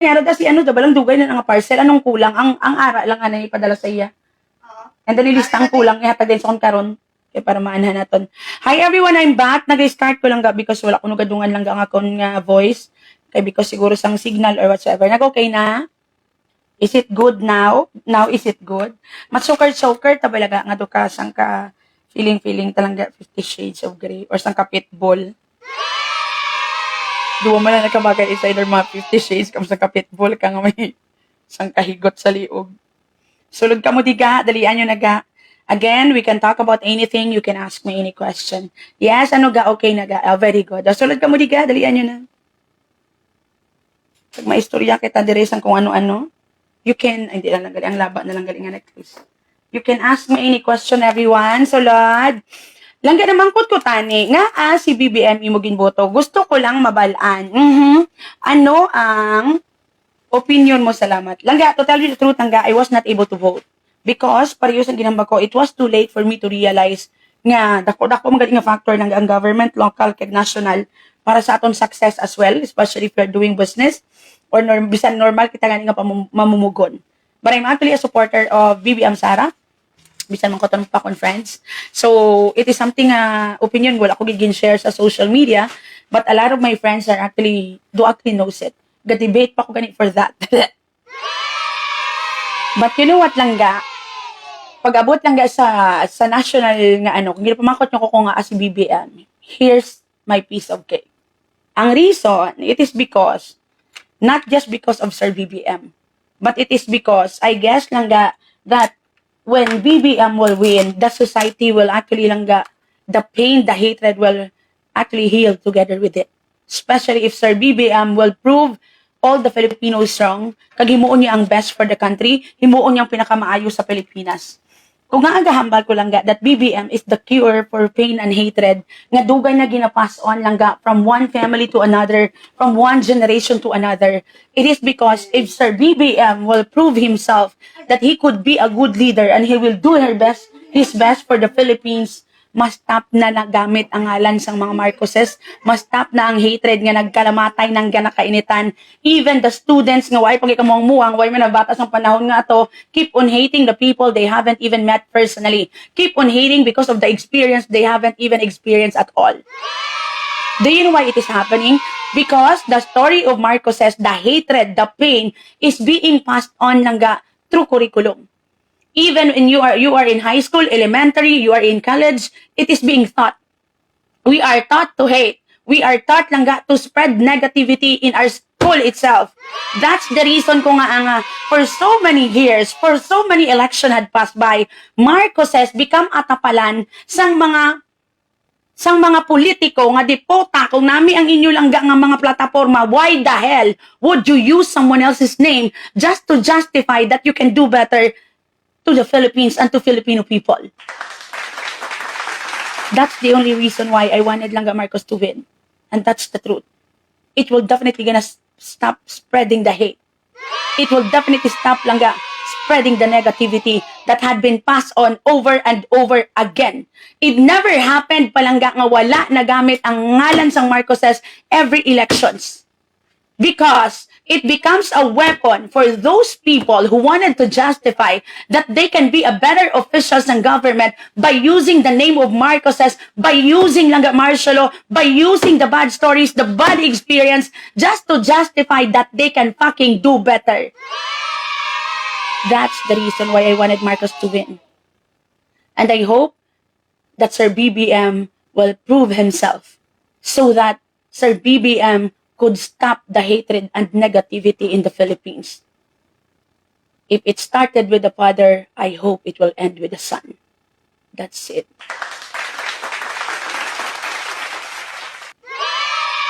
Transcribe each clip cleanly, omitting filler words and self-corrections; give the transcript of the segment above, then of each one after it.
Yara da si ano, da balang dugay na nga parcel. Anong kulang? Ang ara lang ana ipadala sa iya. And then ilista ang kulang. Ihatag din sa kon karon. Kaya para maanhan naton. Hi everyone, I'm back. Nag-start ko lang ga because wala ko gadungan lang ang akong nga voice. Kaya because siguro sang signal or whatsoever. Nag-okay na? Is it good now? Now is it good? Matsukar-sukar tabalaga nga do ka sang ka feeling talaga 50 Shades of Grey or sang ka pitbull. Duwa man na nakabagay is either mga 50 Shades kam sa kapitbull ka nga may sang kahigot sa liog. Sulod ka mo diga, dalian nyo naga. Again, we can talk about anything. You can ask me any question. Yes, ano ga? Okay na ga. Very good. Sulod ka mo diga, dalian nyo na. Pag may istorya kita diresan kung ano-ano, you can, hindi lang galing, ang laba na lang galing nga nag-quiz. You can ask me any question, everyone. Sulod. Langga naman ko tani, nga si BBM imo ginboto. Gusto ko lang mabalaan. Ano ang opinion mo? Salamat. Langga, to tell you the truth, langga, I was not able to vote. Because, parehas ang ginamba ko, it was too late for me to realize nga, dako magaling nga factor ng ang government, local, kag national, para sa aton success as well, especially if you're doing business, or bisan normal, kita nga mamumugon. But I'm actually a supporter of BBM Sara, bisan man ko tanong pa conference. So, it is something opinion wala ko gigin share sa social media, but a lot of my friends are actually knows it. Ga-debate pa ko ganit for that. But you know what, langga? Pag-abot langga sa national nga ano, kung ginapamakot nyo ko nga si BBM, here's my piece of cake. Ang reason, it is because, not just because of Sir BBM, but it is because, I guess langga, that when BBM will win, the society will actually langga, the pain, the hatred will actually heal together with it. Especially if Sir BBM will prove all the Filipinos wrong, kag himuon niya ang best for the country, himuon niya ang pinakamaayo sa Pilipinas. Kung nga agahambal ko langga, that BBM is the cure for pain and hatred, nga dugay na ginapass on langga from one family to another, from one generation to another. It is because if Sir BBM will prove himself that he could be a good leader and he will do his best for the Philippines, mas stop na nagamit ang ngalan sang mga Marcoses, mas stop na ang hatred nga nagkalamatay ng ganakainitan. Even the students nga way pagikamuang muang, way man batas ng panahon nga to, keep on hating the people they haven't even met personally. Keep on hating because of the experience they haven't even experienced at all. Do you know why it is happening? Because the story of Marcoses, the hatred, the pain, is being passed on langga through curriculum. Even when you are in high school, elementary, you are in college, it is being taught. We are taught to hate. We are taught langga to spread negativity in our school itself. That's the reason ko nga for so many years, for so many election had passed by, Marcoses become atapalan sang mga politiko nga dipota kung nami ang inyo langga nga mga plataforma. Why the hell would you use someone else's name just to justify that you can do better to the Philippines and to Filipino people? That's the only reason why I wanted Langga Marcos to win. And that's the truth. It will definitely gonna stop spreading the hate. It will definitely stop langga spreading the negativity that had been passed on over and over again. It never happened palangga nga wala nagamit ang ngalan sang Marcoses every elections. Because it becomes a weapon for those people who wanted to justify that they can be a better officials ng government by using the name of Marcoses, by using Langga Marcialo, by using the bad stories, the bad experience, just to justify that they can fucking do better. That's the reason why I wanted Marcos to win. And I hope that Sir BBM will prove himself so that Sir BBM could stop the hatred and negativity in the Philippines. If it started with the father, I hope it will end with the son. That's it.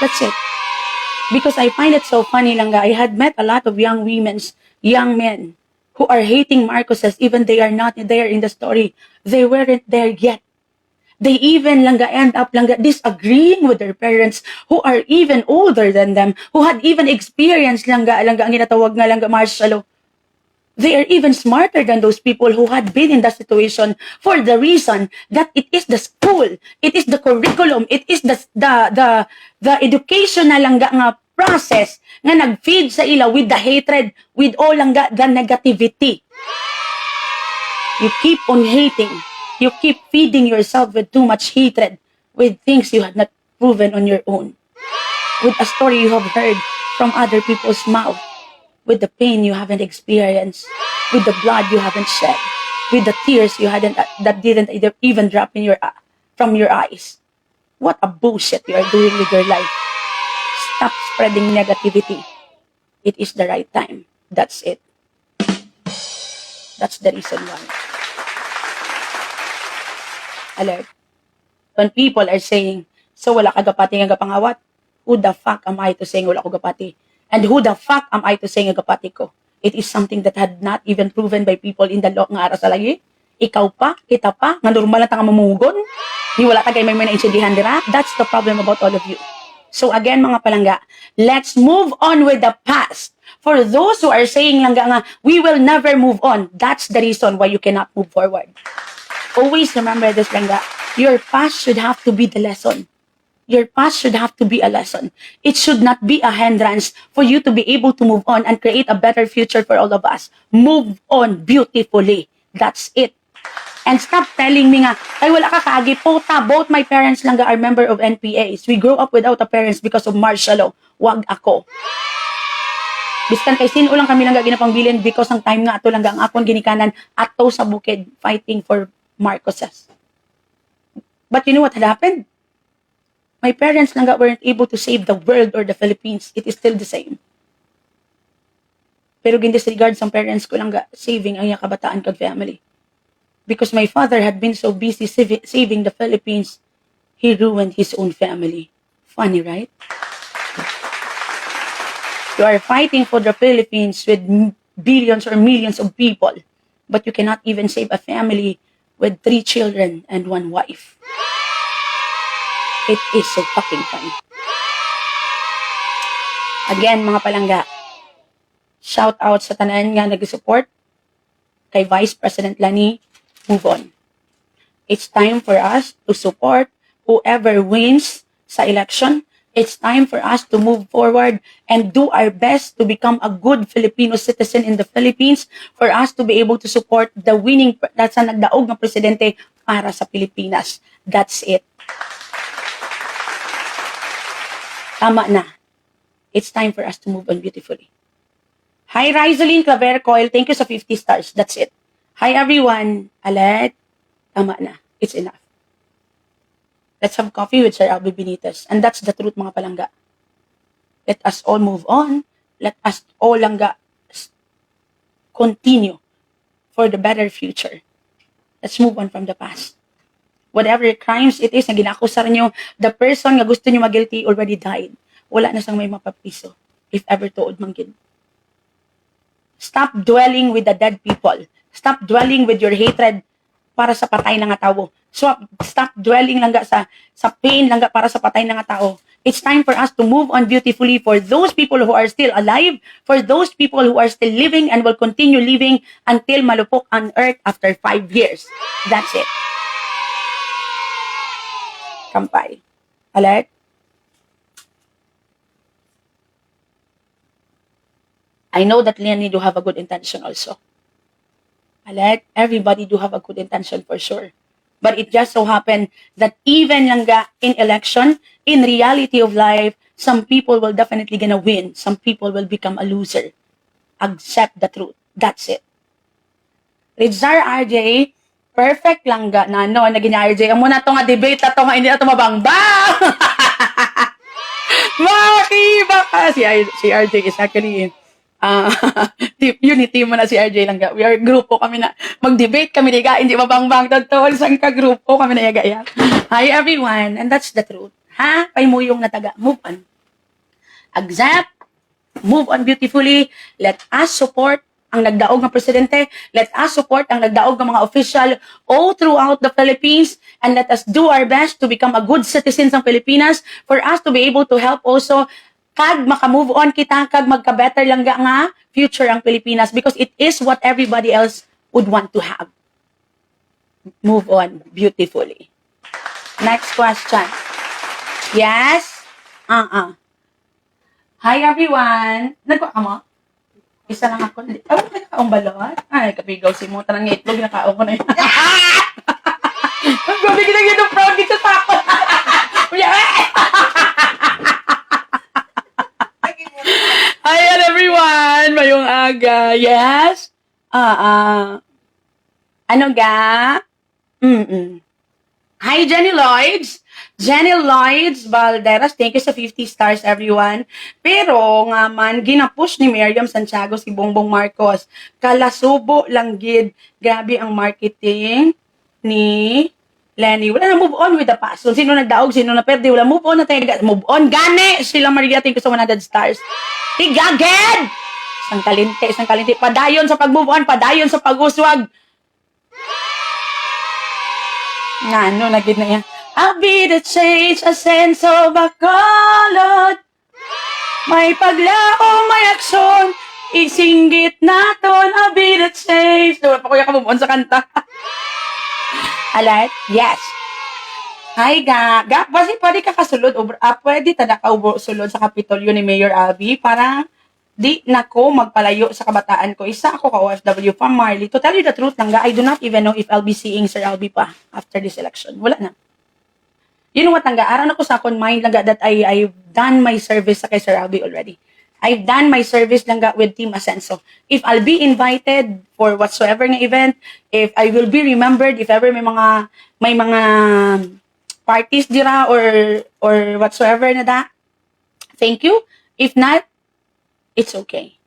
That's it. Because I find it so funny, Langga. I had met a lot of young men who are hating Marcoses, even they are not there in the story. They weren't there yet. They even langga end up langga disagreeing with their parents who are even older than them, who had even experienced langga ang ginatawag nga Langga Marcialo. They are even smarter than those people who had been in that situation for the reason that it is the school, it is the curriculum, it is the educational langga nga process nga nag-feed sa ila with the hatred, with all the negativity. You keep on hating. You keep feeding yourself with too much hatred, with things you had not proven on your own, with a story you have heard from other people's mouth, with the pain you haven't experienced, with the blood you haven't shed, with the tears you hadn't that didn't even drop in from your eyes. What a bullshit you are doing with your life. Stop spreading negativity. It is the right time. That's it. That's the reason why. Alert. When people are saying, so wala ka gapati nga gapangawat, who the fuck am I to saying wala ko gapati? And who the fuck am I to saying nga gapati ko? It is something that had not even proven by people in the law nga ara sa lagi. Ikaw pa, kita pa, nga normal na tanga mamugon. Ni wala tagay may naintindihan dira. That's the problem about all of you. So again, mga palangga, let's move on with the past. For those who are saying langga nga, we will never move on, that's the reason why you cannot move forward. Always remember this, langga. Your past should have to be the lesson. Your past should have to be a lesson. It should not be a hindrance for you to be able to move on and create a better future for all of us. Move on beautifully. That's it. And stop telling me nga, ay wala ka kaagi, puta, both my parents langga are member of NPAs. We grew up without a parents because of martial law. Wag ako. Biskan kay sino lang kami langga ginapangbilin because ang time nga ato langga ang akon ginikanan ato sa bukid fighting for Marcoses. But you know what had happened? My parents langga weren't able to save the world or the Philippines. It is still the same. Pero gindisregard sa parents ko langga saving ang iyang kabataan kag family. Because my father had been so busy saving the Philippines, he ruined his own family. Funny, right? You are fighting for the Philippines with billions or millions of people, but you cannot even save a family with 3 children and 1 wife. It is so fucking funny. Again, mga palangga, shout out sa tanan nga nag-support kay Vice President Lani. Move on. It's time for us to support whoever wins sa election. It's time for us to move forward and do our best to become a good Filipino citizen in the Philippines, for us to be able to support the winning, that's ang nagdaog ng presidente para sa Pilipinas. That's it. Tama na. It's time for us to move on beautifully. Hi, Rizaline Claver Coil. Thank you sa 50 stars. That's it. Hi, everyone. Alert. Tama na. It's enough. Let's have coffee with Sir Albie Benitez. And that's the truth, mga palangga. Let us all move on. Let us all langga continue for the better future. Let's move on from the past. Whatever crimes it is na ginakusar nyo, the person nga gusto nyo mag-guilty already died. Wala na sang may mapapiso. If ever tuod man gid. Stop dwelling with the dead people. Stop dwelling with your hatred para sa patay na nga tao. Stop dwelling langga sa pain langga para sa patay na nga tao. It's time for us to move on beautifully for those people who are still alive, for those people who are still living and will continue living until malupok on earth after 5 years. That's it. Kampay. Alert. I know that Leonie do have a good intention also. Alert. Everybody do have a good intention for sure. But it just so happened that even langga in election, in reality of life, some people will definitely gonna win. Some people will become a loser. Accept the truth. That's it. Rizar RJ, perfect langga na no, naging RJ. Ang muna to nga debate na to nga, hindi na to mabangbang. Makiba ka. Si RJ is actually unity mo na si RJ langga. We are grupo kami na mag-debate kami diga, hindi mabangbang totoo sang ka grupo kami na yaga. Hi everyone, and that's the truth. Ha? Pay mo yung nataga. Move on. Accept. Move on beautifully. Let us support ang nagdaog ng presidente. Let us support ang nagdaog ng mga official all throughout the Philippines, and let us do our best to become a good citizens ng Pilipinas, for us to be able to help also kag maka-move on kita, kag magka-better lang nga future ang Pilipinas, because it is what everybody else would want to have. Move on beautifully. Next question. Yes? Hi everyone! Nagwa ka mo? Isa lang ako. Oh, nagkaong balot? Ay, kapigaw si mo. Tarang nga itlog, nakaong ko na yun. Gabi ka na yun ng proud dito sa ako. Hi everyone! Mayong aga. Yes? Ano ga? Hi, Jenny Lloyds. Jenny Lloyds Valderas, thank you sa 50 stars, everyone. Pero, nga man, ginapush ni Miriam Santiago si Bongbong Marcos. Kalasubo lang gid. Grabe ang marketing ni Lenny. Wala na move on with the past. So, sino nagdaog, sino na perde, wala move on na tayo. Move on, gane! Sila Maria, thank you sa 100 stars. Tigaged! Isang kalinte. Padayon sa pag-move on, padayon sa pag-uswag. Nga, ano, nagid na yan. I'll be the change, a sense of a color. May paglaong, may aksyon, isinggit naton, I'll be the change. Diba, pakuya ka bumuon sa kanta. Alright? Yes. Hi, ga. Basi pwede ka kasulod, pwede tada ka sulod sa Kapitolyo ni Mayor Abby para di nako magpalayo sa kabataan ko. Isa ako ka-OFW from Marley. To tell you the truth lang, I do not even know if I'll be seeing Sir Albi pa after this election. Wala na. You know what, Langga? Aran ako sa akong mind, Langga, that I've done my service sa kay Sir Albi already. I've done my service, Langga, with Team Asenso. If I'll be invited for whatsoever nga event, if I will be remembered, if ever may mga parties dira or whatsoever na da, thank you. If not, it's okay.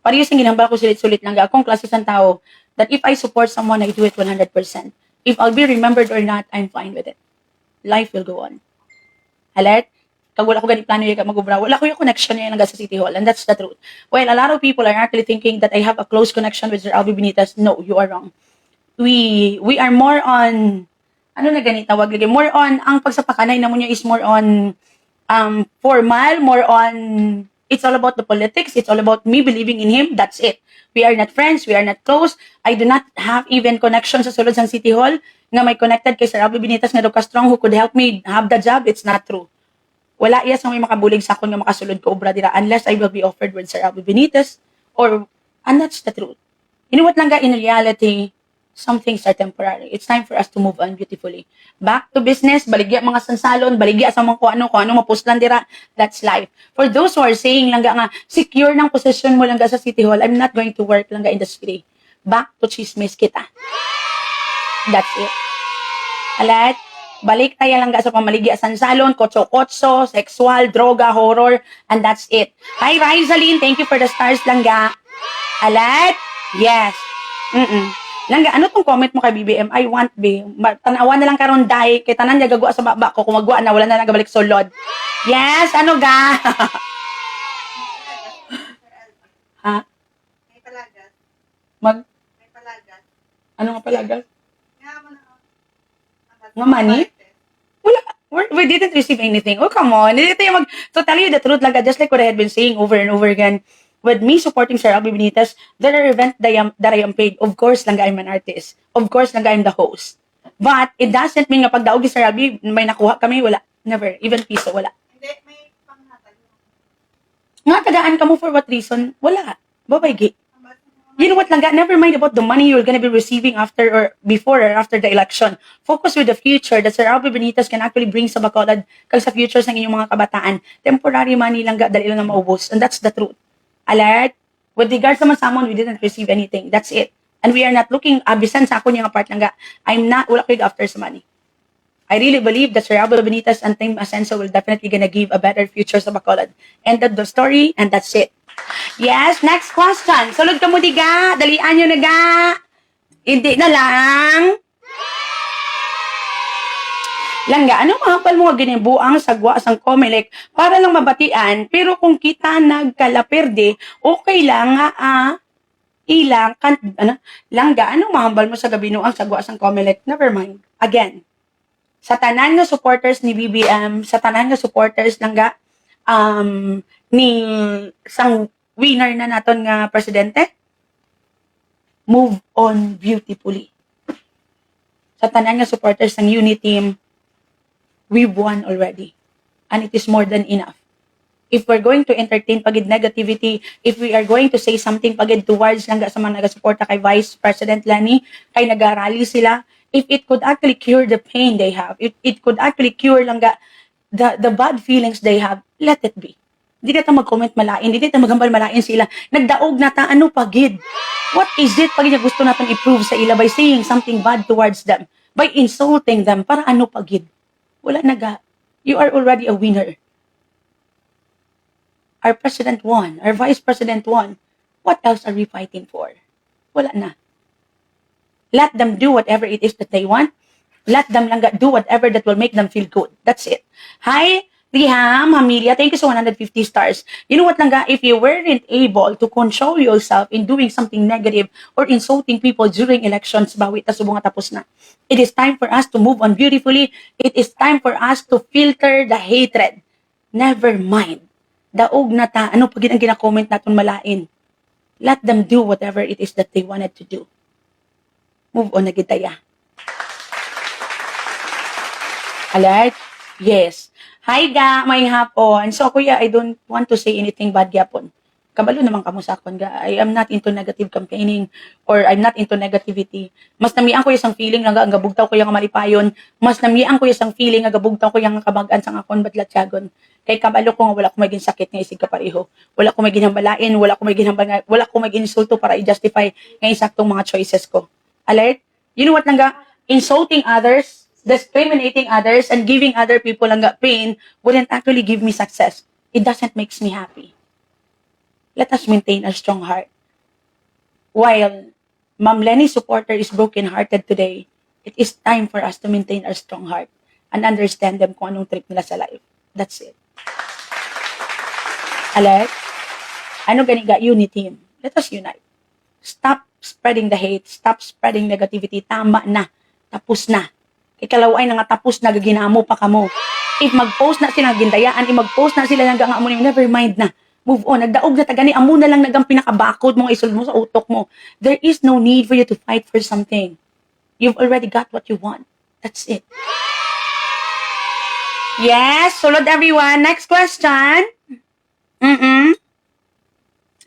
Parehas ang ginambal ko sulit-sulit, Langga. Akong klase ng tao that if I support someone, I do it 100%. If I'll be remembered or not, I'm fine with it. Life will go on. Alert? Kag wala ko ganit plano yung magubra, wala ko yung connection yung Langga sa City Hall, and that's the truth. Well, a lot of people are actually thinking that I have a close connection with Sir Albi Benitez. No, you are wrong. We are more on, ano na ganit tawag lagi, more on, ang pagsapakanay na mo nyo is more on formal, more on, it's all about the politics, it's all about me believing in him, that's it. We are not friends, we are not close. I do not have even connection sa sulod sang City Hall nga may connected kay Sir Albi Benitez nga daw ka-strong who could help me have the job. It's not true. Wala iya sa may makabulig sa akon nga makasulod ko obra dira unless I will be offered with Sir Albi Benitez and that's the truth. You know what, Langga, in reality, some things are temporary. It's time for us to move on beautifully. Back to business, baligya mga sansalon, baligya sa mga kung ano mapuslan dira. That's life. For those who are saying, Langga, nga, secure ng position mo, Langga, sa City Hall, I'm not going to work, Langga, industry. Back to chismis kita. That's it. Alat, balik tayo, Langga, sa pamaligya sansalon, kotso-kotso, sexual, droga, horror, and that's it. Hi, Rizaline, thank you for the stars, Langga. Alat, yes. Langga, ano tong comment mo kay BBM? I want be. Tanawa na lang karon dai kay tanan niya gagwa sa baba ko. Kung magwa na, wala na nagabalik sulod. Yes, ano ga? Ha? May palagas. May palagas. Ano nga palagas? Nga mo na. Nga money? Wala. We didn't receive anything. Oh, come on. Dito yung to tell you the truth, Langga, just like what I had been saying over and over again, with me supporting Sir Albi Benitez, there are events that I am paid. Of course, Langga, I'm an artist. Of course, Langga, I'm the host. But it doesn't mean na pagdaog ni Sir Albi, may nakuha kami, wala. Never. Even piso, wala. Hindi, may panghatag. Nga, tagaan ka mo for what reason? Wala. Babay, you know what, Langga, never mind about the money you're gonna be receiving after or before or after the election. Focus with the future that Sir Albi Benitez can actually bring sa Bacolod kag sa future sa inyong mga kabataan. Temporary money, Langga, dali lang na maubos. And that's the truth. Alert? With regards naman sa amon, we didn't receive anything. That's it. And we are not looking, abisan sa ako yung part, Langga. Wala ko after sa money. I really believe that Sir Albi Benitez and Team Asenso will definitely gonna give a better future sa Bacolod. End of the story, and that's it. Yes, next question. Sulod ka mo, diga. Dalian nyo na, ga. Hindi na lang. Langga, anong mahapal mo ginibuang sagwa sang Comelec para lang mabatian, pero kung kita nagkalaperde, okay lang nga, Langga, anong mahambal mo sa gabi noong sagwa sang Comelec? Never mind. Again, sa tanan nga supporters ni BBM, sa tanan nga supporters, Langga, ni sang winner na naton nga presidente, move on beautifully. Sa tanan nga supporters ng Unity Team, we've won already. And it is more than enough. If we're going to entertain pagid negativity, if we are going to say something pagid towards Langga sa mga nagasuporta kay Vice President Lani, kay nag-rally sila, if it could actually cure the pain they have, if it could actually cure Langga the bad feelings they have, let it be. Hindi na ta mag-comment malain, hindi na ta magambal malain sila. Nagdaog na ta, ano pagid? What is it pagid na gusto natin i-prove sa ila by saying something bad towards them? By insulting them, para ano pagid? Wala naga. You are already a winner. Our president won. Our vice president won. What else are we fighting for? Wala na. Let them do whatever it is that they want. Let them lang do whatever that will make them feel good. That's it. Hi, Riham, Hamilia, thank you so 150 stars. You know what, Langga? If you weren't able to control yourself in doing something negative or insulting people during elections, bawit na subong tapos na. It is time for us to move on beautifully. It is time for us to filter the hatred. Never mind. Daog na ta, ano pag ang gina-comment natin malain? Let them do whatever it is that they wanted to do. Move on na gitaya. Alert? Yes. Hi ga, may hapon. So kuya, I don't want to say anything bad gyapon. Kabalo naman kamo sa akon ga. I am not into negative campaigning or I'm not into negativity. Mas namian ko isang feeling nga ang gabugtaw ko yung malipayon. Mas namian ko isang feeling nga gabugtaw ko yung kabag-an sang akon batlatyagon. Kay kabalo ko nga wala ko maging sakit nga isig kapareho. Wala ko maging hambalain, wala ko maging insulto para i-justify nga isaktong mga choices ko. Alert? You know what Langga? Insulting others, discriminating others, and giving other people Langga pain wouldn't actually give me success. It doesn't make me happy. Let us maintain a strong heart. While Ma'am Lenny's supporter is broken-hearted today, it is time for us to maintain our strong heart and understand them kung anong trip nila sa life. That's it. Alert? Ano ganiga? Unity. Let us unite. Stop spreading the hate. Stop spreading negativity. Tama na. Tapos na. Ikalaway na nga tapos na gaginamo pa kamo. If mag-post na sila gindayaan, if mag-post na sila nga nga mo, never mind na. Move on. Nagdaog na tagani. Amo na lang nagang pinakabakod mo, isul mo sa utok mo. There is no need for you to fight for something. You've already got what you want. That's it. Yes, sulod everyone. Next question.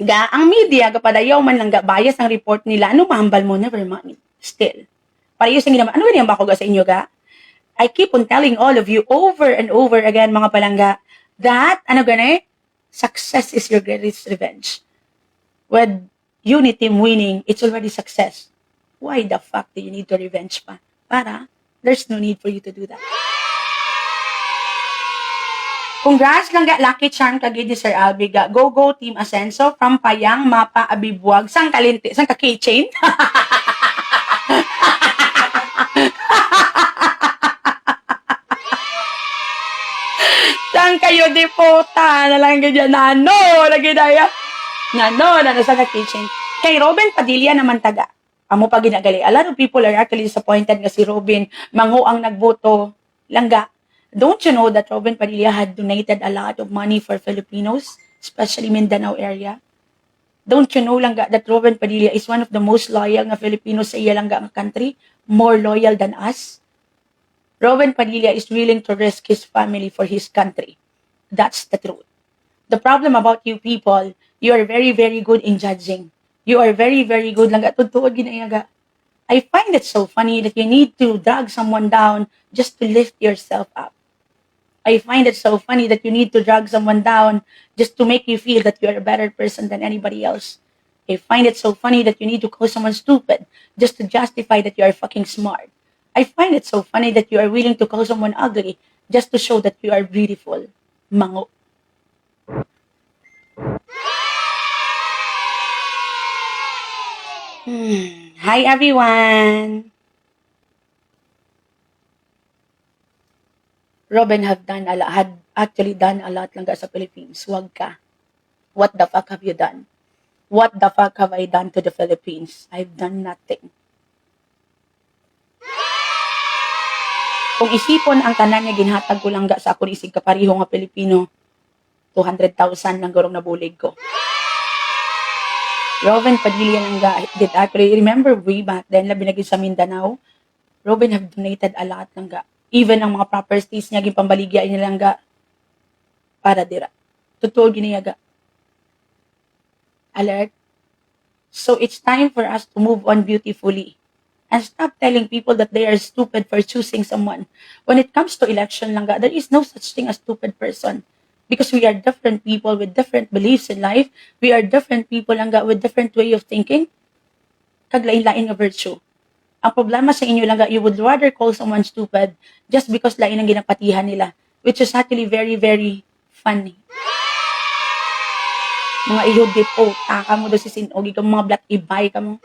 Ga, ang media, kapadayaw man lang ga, bias ang report nila. Ano mahambal mo? Never mind. Still. Para yung ginawa, ano ganyan ba ako ga sa inyo ga? I keep on telling all of you over and over again, mga palangga, that, ano gani? Success is your greatest revenge. With unity winning, it's already success. Why the fuck do you need to revenge pa? Para, there's no need for you to do that. Congrats lang ga, lucky charm kagid ni Sir Albi ga. Go go Team Asenso from Payang Mapa Abibuag sang kalinti sang ka keychain. Sang kayo di puta na lang ganyan nano lagi daya. Nano sa ka keychain. Kay Robin Padilla naman taga. Amo pa ginagali. A lot of people are actually disappointed nga si Robin mango ang nagboto. Langga. Don't you know that Robin Padilla had donated a lot of money for Filipinos, especially Mindanao area? Don't you know Langga that Robin Padilla is one of the most loyal na Filipinos sa iya Langga ang country? More loyal than us? Robin Padilla is willing to risk his family for his country. That's the truth. The problem about you people, you are very, very good in judging. You are very, very good Langga. Tutuod ginayaga. I find it so funny that you need to drag someone down just to lift yourself up. I find it so funny that you need to drag someone down just to make you feel that you're a better person than anybody else. I find it so funny that you need to call someone stupid just to justify that you are fucking smart. I find it so funny that you are willing to call someone ugly just to show that you are beautiful. Mango. Hi everyone. Robin had actually done a lot lang sa Philippines. Wag ka. What the fuck have you done? What the fuck have I done to the Philippines? I've done nothing. Kung isipon ang tanan niya ginhatag ko lang sa ako isig kapariho nga Pilipino, 200,000 lang gorong nabulig ko. Robin Padilla lang did actually, remember way back then, labi naging sa Mindanao, Robin have donated a lot lang Even ang mga properties niya, gipambaligya niya lang para dira. Totoo giniyaga. Alert? So it's time for us to move on beautifully and stop telling people that they are stupid for choosing someone. When it comes to election, Langga, there is no such thing as stupid person. Because we are different people with different beliefs in life. We are different people, Langga, with different way of thinking. Kaglain-lain nga virtue. Ang problema sa inyo, Langga, you would rather call someone stupid just because lain ang ginapatihan nila. Which is actually very, very funny. Mga ihugit, taka mo, doon si sinugi ka, mga black ibay ka mo.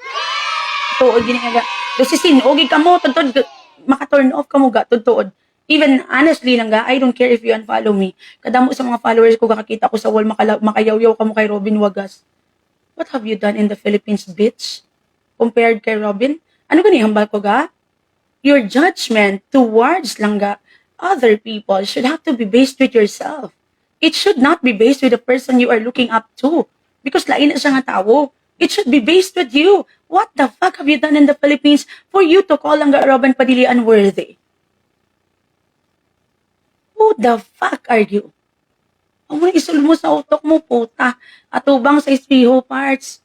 Tuod, giniyaga. Doon si sinugi ka mo, tuntod, maka-turn off ka mo, tuod. Even, honestly lang I don't care if you unfollow me. Kadamo sa mga followers ko, kakakita ko sa wall, makayaw-yaw ka mo kay Robin Wagas. What have you done in the Philippines, bitch? Compared kay Robin? Ano gani hambal ko ga? Your judgment towards Langga, other people should have to be based with yourself. It should not be based with the person you are looking up to. Because lain na siya nga tao. It should be based with you. What the fuck have you done in the Philippines for you to call Langga Robin Padilla unworthy? Who the fuck are you? Ang mga isul mo sa utok mo, puta. Atubang sa ispiho parts.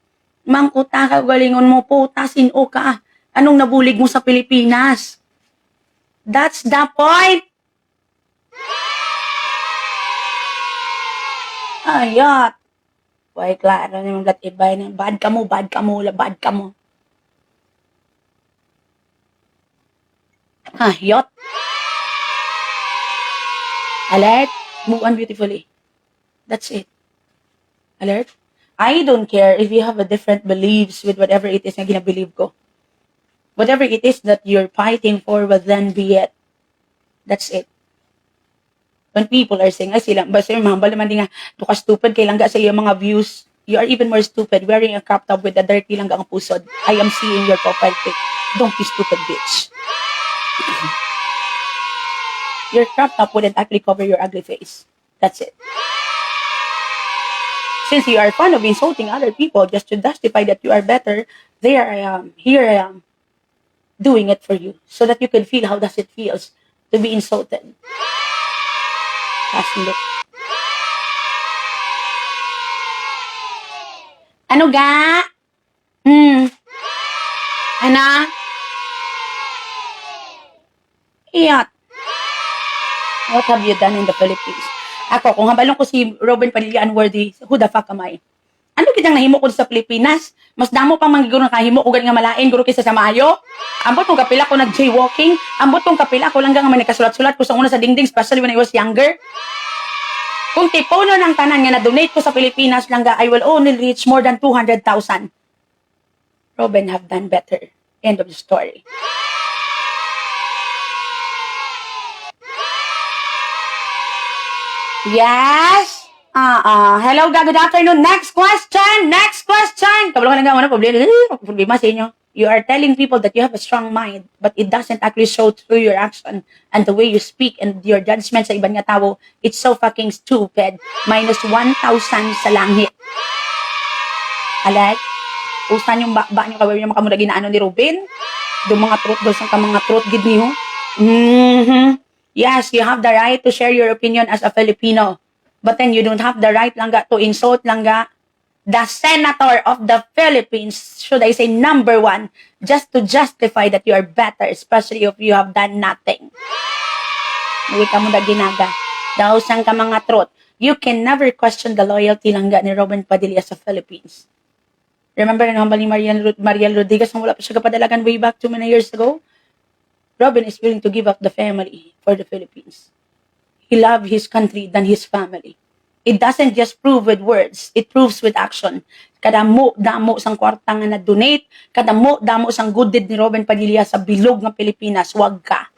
Mangkuta ka, galingon mo, puta, sino ka? Anong nabulig mo sa Pilipinas? That's the point! Ayat. Why, klaro naman lat ibay na. Bad ka mo, bad ka mo, bad ka mo. Ayat. Alert. Move on beautifully. That's it. Alert. I don't care if you have a different beliefs with whatever it is na ginabelieve ko. Whatever it is that you're fighting for, well then be it. That's it. When people are saying, ay sila, basta yung mahambal naman din nga, tuka stupid, kay Langga sa iyo mga views, you are even more stupid, wearing a crop top with a dirty Langga ang pusod. I am seeing your profile pic. Don't be stupid, bitch. Your crop top wouldn't actually cover your ugly face. That's it. Since you are fond of insulting other people just to justify that you are better, here I am, doing it for you, so that you can feel how does it feels to be insulted. Look. Ano ga? Ana? Iyat. What have you done in the Philippines? Ako, kung habalong ko si Robin Padilla unworthy, who the fuck am I? Ano kitang nahimo ko sa Pilipinas? Mas damo pang manggiguro ng kahimo ko nga malain, guro kisa sa maayo. Ambot kong kapila ko nag-jaywalking. Ambot kong kapila ko lang nga may nakasulat-sulat ko sa una sa dingding, especially when I was younger. Kung tipono ng tanan nga na-donate ko sa Pilipinas lang I will only reach more than 200,000. Robin have done better. End of the story. Yes? Hello, good afternoon. Next question. Kabalo ka na nga, ano, problema sa inyo. You are telling people that you have a strong mind, but it doesn't actually show through your action and the way you speak and your judgment sa ibang nga tao. It's so fucking stupid. Minus 1,000 sa langit. Alay? Usan yung bakba nyo kawin yung makamura ginaano ni Robin? Do mga truth, do sang ka mga truth, gid niyo? Yes, you have the right to share your opinion as a Filipino. But then you don't have the right Langga to insult Langga, the senator of the Philippines, should I say number one, just to justify that you are better, especially if you have done nothing. Uwi ka mo na ginaga. Daw sang ka mga truth. You can never question the loyalty Langga ni Robin Padilla sa Philippines. Remember na hambal ni Mariel Rodriguez nang wala pa siya kapadalagan way back 2 many years ago? Robin is willing to give up the family for the Philippines. He loved his country than his family. It doesn't just prove with words, it proves with action. Kadamo sang kwarta nga na-donate, kadamo sang good deed ni Robin Padilla sa bilog ng Pilipinas, wag ka.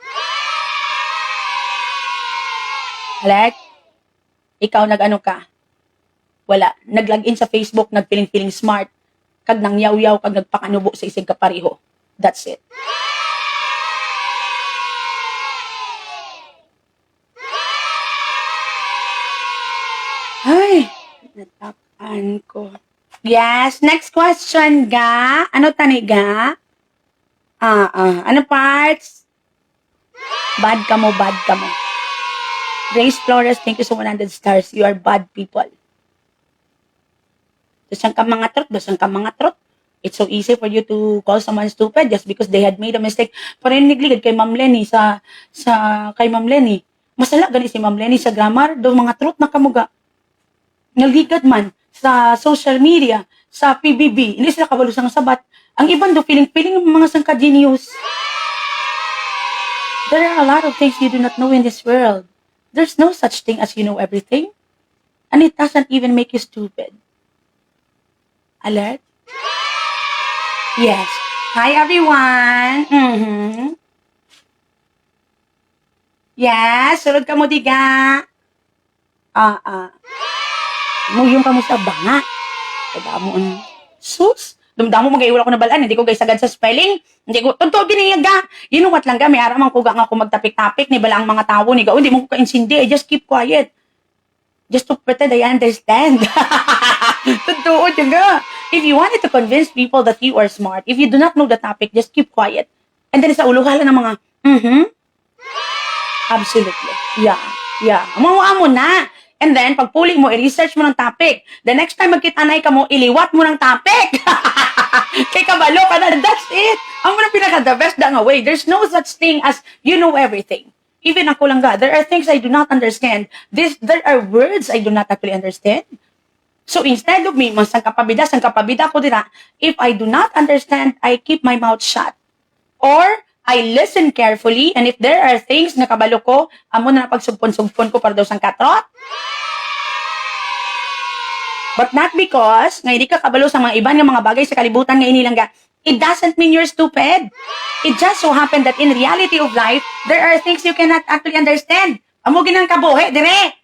Alek, ikaw nag-ano ka? Wala. Nag-login sa Facebook, nag-feeling smart, kag nangyaw-yaw, kag nagpakanubo sa isig kapareho. That's it. Ay, natapan ko. Yes, next question ga. Ano tani ga? Ano parts? Bad ka mo. Grace Flores, thank you so 100 stars. You are bad people. Dasang ka mga trot, dasang ka mga trot. It's so easy for you to call someone stupid just because they had made a mistake. Parinigligad kay Ma'am Lenny kay Ma'am Lenny. Masala gani si Ma'am Lenny sa grammar, do mga trot na kamuga. Naligad man sa social media, sa PBB, hindi sila kabalo sang sabat. Ang iban do feeling mga sangka genius. There are a lot of things you do not know in this world. There's no such thing as you know everything. And it doesn't even make you stupid. Alert? Yes. Hi, everyone. Yes, sulod ka mo, diga. Muyong ka mo sa banga. Kadamo ang sus. Dumdamo mag-iwala ko na balaan. Hindi ko guys sagad sa spelling. Hindi ko, tunto, giniyaga. You know what lang ga, may aramang kuga nga ako magtapik-tapik ni bala ang mga tao ni ga. Hindi mo ko ka-insindi. I just keep quiet. Just to pretend I understand. Totoo, diga. If you wanted to convince people that you are smart, if you do not know the topic, just keep quiet. And then sa ulo hala ng mga, absolutely. Yeah. Amuha mo na. And then, pag puli mo, i-research mo ng topic. The next time magkitanay ka mo, iliwat mo ng topic. Kay kabalo ka na, that's it. Ang mga pinaka-the best da nga way. There's no such thing as you know everything. Even ako lang ga, there are things I do not understand. There are words I do not actually understand. So instead of me, sang kapabida ko dira, if I do not understand, I keep my mouth shut. Or, I listen carefully, and if there are things na kabalo ko, amo na pagsugpon-sugpon ko para daw sang katrot. But not because, nga hindi ka kabalo sa mga iban nga mga bagay sa kalibutan nga inilang ga, it doesn't mean you're stupid. It just so happened that in reality of life, there are things you cannot actually understand. Amo ginang kabuhi, dire.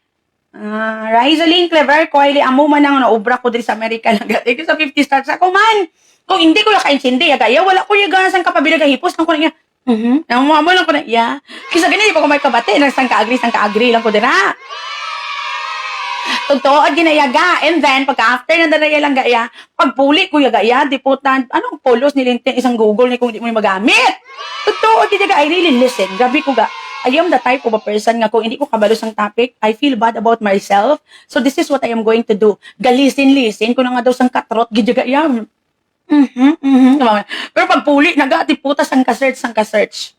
Rizaling, clever, coily, amo man ang naubra ko diri sa Amerika lang. Ito sa 50 stars ako man. Kung hindi ko naka-insindi, agaya, wala ko yung ganas ang kapabila hipos lang ko na niya. Amo lang ko na, yeah. Kisa ganyan, di pa ko may kabate, nang sang ka-agree lang ko dira. Totoo, ginayaga. And then, pagka-after na daraya lang gaya, pagpuli ko yagaya, diputan, anong polos nilintin isang Google ni kung di mo yung magamit. Totoo, ginayaga, I really listen. Grabe ko ga. I am the type of a person nga kung hindi ko kabalo sang topic, I feel bad about myself. So this is what I am going to do. Galisin ko na nga daw sang katrot, gidyaga yan. Pero pag puli, nagati puta sang ka-search.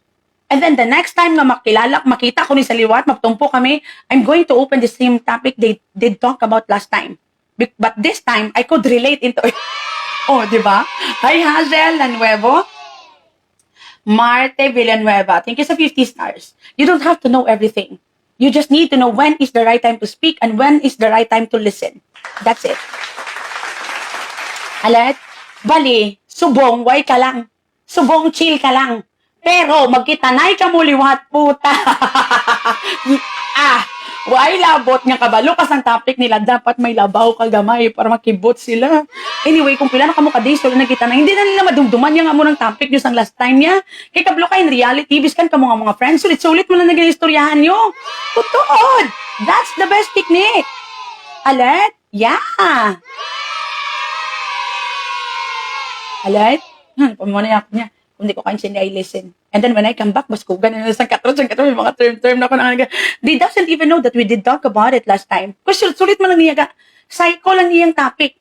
And then the next time nga makita ko ni sa liwat, magtumpo kami, I'm going to open the same topic they did talk about last time. But this time, I could relate into it. Oh, di ba? Hi, Hazel Lanuevo. Marte Villanueva. Thank you sa 50 stars. You don't have to know everything. You just need to know when is the right time to speak and when is the right time to listen. That's it. Alat? Bali, subong, way ka lang. Subong, chill ka lang. Pero, magkitanay ka mo liwat, puta. Way labot nga kabalo kas ang topic nila. Dapat may labaw ka gamay para makibot sila. Anyway, kung pila na kamo ka-days, wala nagkitanay, hindi na nila madumduman yung amo ng topic nyo sang last time niya. Kay kablo ka in reality, biskan ka mga friends, sulit-sulit mo lang naging istoryahan nyo. Totoo! That's the best technique. Alert? Yeah! Alert? Pamanay ako niya. Kung di ko kain I listen. And then when I come back, baskugan na sa katrot, may mga term na ako na. They doesn't even know that we did talk about it last time. Kasi sulit mo lang niya ka. Psycho lang niyang topic.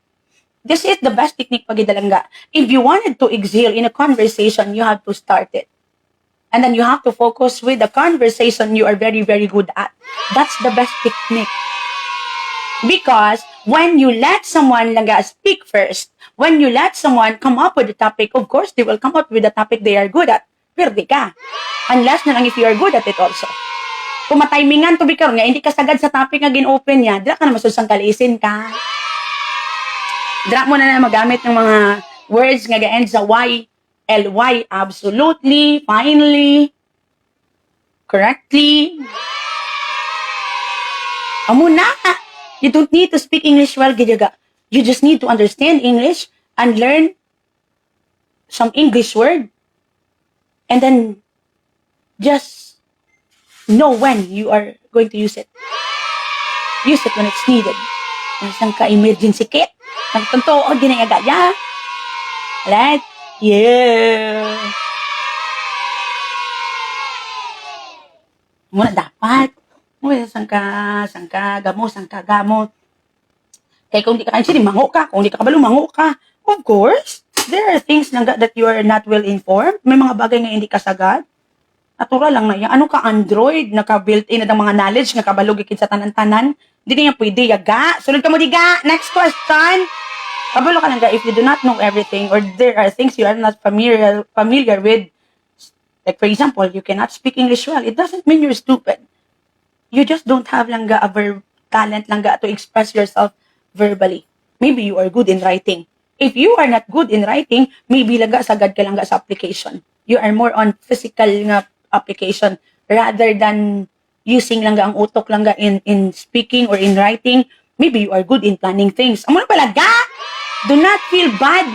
This is the best technique pagidalangga. If you wanted to excel in a conversation, you have to start it. And then you have to focus with the conversation you are very, very good at. That's the best technique. Because when you let someone langga speak first, when you let someone come up with a topic, of course, they will come up with a topic they are good at. Pwede ka. Unless na lang if you are good at it also. Kung matimingan to be karon nga, hindi ka sagad sa topic nga gin-open niya, dira ka na masusang kalisin ka. Dira mo na magamit ng mga words nga ga-end sa Y, L-Y, absolutely, finally, correctly. Amo na. You don't need to speak English well, gidaga. You just need to understand English and learn some English word. And then, just know when you are going to use it. Use it when it's needed. Isang ka-emergency kit. Ang totoo, ginayaga niya. Alright? Yeah. Muna dapat. Sangka gamo. Kaya kung di ka kain mango ka. Kung di ka kabalo, mango ka. Of course, there are things lang that you are not well informed. May mga bagay nga hindi ka sagad. Natural lang na yan. Ano ka Android, naka-built-in na mga knowledge, nakabalog ikit sa tanan-tanan. Hindi niya pwede, yaga. Sunod ka mo, diga. Next question. Kabalo ka lang ga, if you do not know everything or there are things you are not familiar with, like for example, you cannot speak English well, it doesn't mean you're stupid. You just don't have lang ga a talent lang ga to express yourself verbally. Maybe you are good in writing. If you are not good in writing, maybe lang ga sagad ka lang ga sa application. You are more on physical nga application rather than using lang ga ang utok lang ga in speaking or in writing. Maybe you are good in planning things. Amo na pala ga. Do not feel bad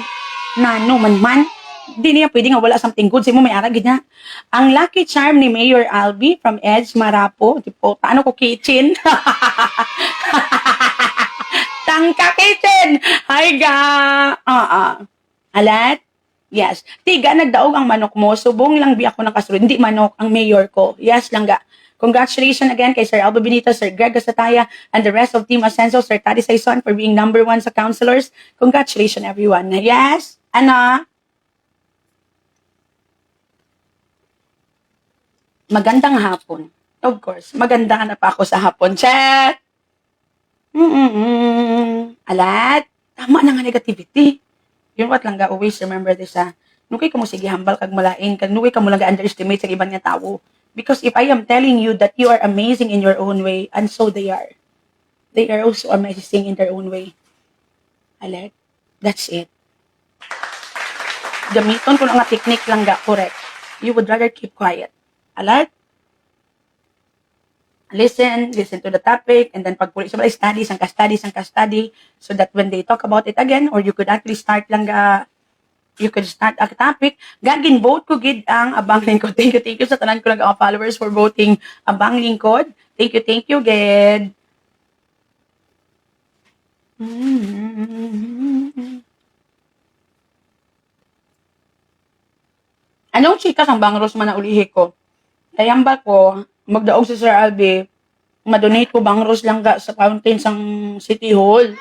na no man. Di niya pwede nga wala something good. Sino may arag niya. Ang lucky charm ni Mayor Albi from Edge Marapo. Tipo, paano ko kitchen? Tangka kitchen! Hi ga! Alat? Yes. Tiga, nagdaog ang manok mo. Subong lang bi ako nakasunod. Hindi manok, ang mayor ko. Yes lang ga. Congratulations again kay Sir Alba Benito, Sir Greg Gasataya, and the rest of Team Ascenso, Sir Tati Saison for being number 1 sa counselors. Congratulations everyone. Yes? Ano? Magandang hapon. Of course, maganda na pa ako sa hapon. Chat! Alat? Tama na nga negativity. Yun what lang ga, always remember this ha. Nukay ka mo sige hambal kag malain, kag nukay ka mo lang ga underestimate sa ibang nga tao. Because if I am telling you that you are amazing in your own way, and so they are. They are also amazing in their own way. Alat? That's it. Gamiton ko lang nga technique lang ga, correct. You would rather keep quiet. Alat? Listen to the topic, and then pag puli sa study, so that when they talk about it again, or you could actually start lang ga, you could start a topic, gagin vote ko gid ang abang lingkod. Thank you sa tanan ko lang ang followers for voting abang lingkod. Thank you, gid. Anong chika ang bangros man na ulihi ko? Kayamba ko, magdaog si Sir Albi, madonate ko bangros lang ga sa fountain sang City Hall.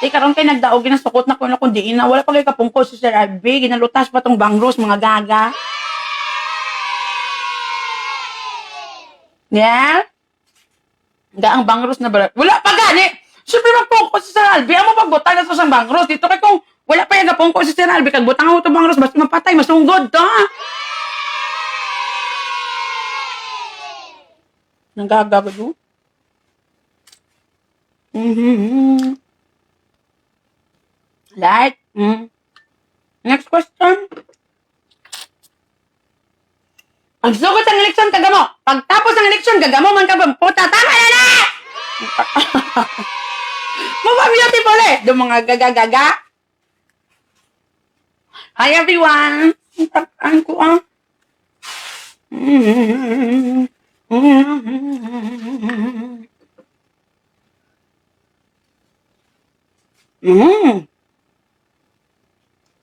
Karon kay nagdaog ginasukot na ko na kundi ina wala pa kay kapungko si Sir Albi, ginalutas pa tong bangros mga gaga. Yeah? Ga ang bangros na balat. Wala pa gani. Siyempre magpungko si Sir Albi, amo pagbutang na to sang bangros dito kay kung wala pa yung gapungko si Sir Albi kag butang mo to bangros basta mapatay masunggod to. Nanggagabad mo? Right? Next question. Ang sugot ng eleksyon, kagamo. Pagtapos ng eleksyon, gagamo man ka ba? Puta, tama na na! Beautiful eh. Doon mga gaga-gaga. Hi everyone. Ang ko ah.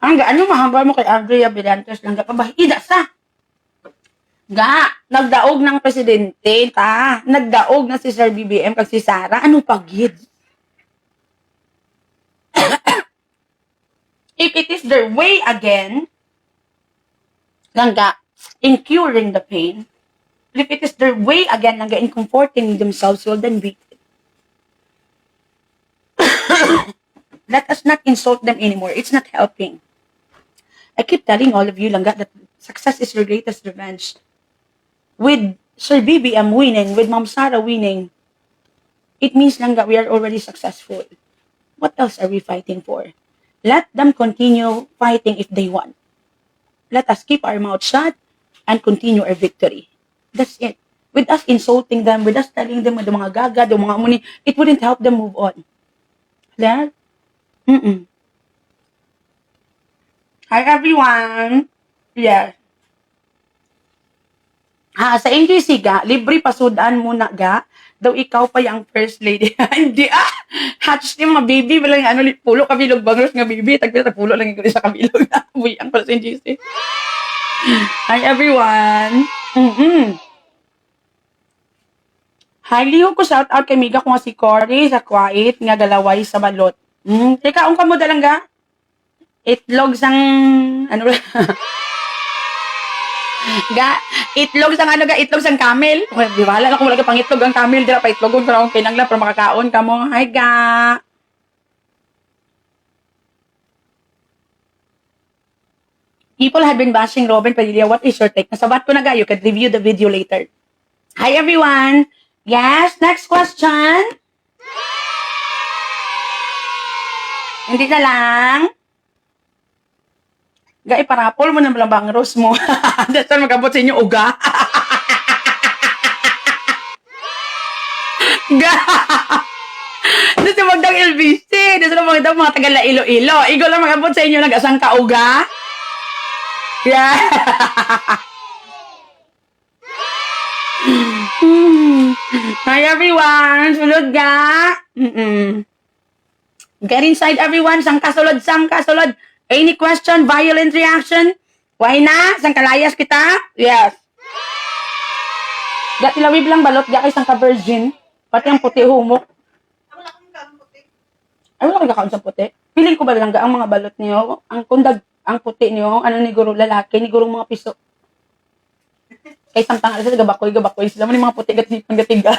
Ang gaano mahaba mo kay Andrea Belantes lang kapabahida sa. Nagdaog ng presidente ta. Nagdaog na si Sir BBM kag si Sara. Ano pagid? If it is their way again, langga, in curing the pain, if it is their way again, langga, in comforting themselves, well then beat it. Let us not insult them anymore. It's not helping. I keep telling all of you, langga, that success is your greatest revenge. With Sir BBM winning, with Ma'am Sara winning, it means langga, we are already successful. What else are we fighting for? Let them continue fighting if they want. Let us keep our mouth shut and continue our victory. That's it. With us insulting them, with us telling them the mga gaga, the mga muni, it wouldn't help them move on. There? Hi everyone. Yeah. Sa NGC ga, libre pasudan muna ga. Daw ikaw pa yung first lady. Hindi hatch yung mga baby. Walang ano, pulo kabilog bangros nga baby. Tagpulo lang yung sa kabilog. Buyang pala sa NGC. Hi everyone. Highly ko shout out kay miga ko nga si Cory sa quiet nga galaway sa balot. Teka, ka mo dalangga? Itlog sang ano ba? Itlog sang ano ga? Itlog sang camel. Di ba? Alam ko wala ka pang itlog ang camel. Dira pa itlogon ko na akong kinangla para makakaon ka mo. Hi ga! People have been bashing Robin Padilla. What is your take? Nasabat ko na ga. You can review the video later. Hi everyone! Yes, next question. Hindi na lang. Gai, parapol mo na malabang rose mo. Dito magabot sa inyo uga. Ga! Dito magdang LBC. Dito na mga tagal na Iloilo. Igo lang magabot sa inyo nag-asang ka uga. Yeah. Hi everyone. Sulod ga. Get inside everyone. Sangka sulod. Any question? Violent reaction? Why na? Sangkalayas kita? Yes. Dati lawib lang balot. Dati sangka virgin. Pati ang puti humok. Wala kang kaon puti. Ano lang kakaon sa puti? Piling ko ba lang ang mga balot niyo? Ang kundag, ang puti niyo, ano ni guro lalaki, ni guro mga piso. Kay samtang alas gabakoy sila mo ni mga puti gatipan gatiga.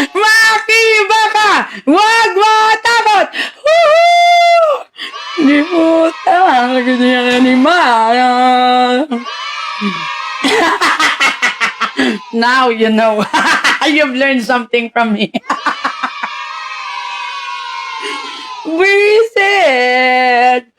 Makiba ka! Wag mo takot! Woohoo! Di po tawang ganyan ni Mara. Now you know. You've learned something from me. Visit!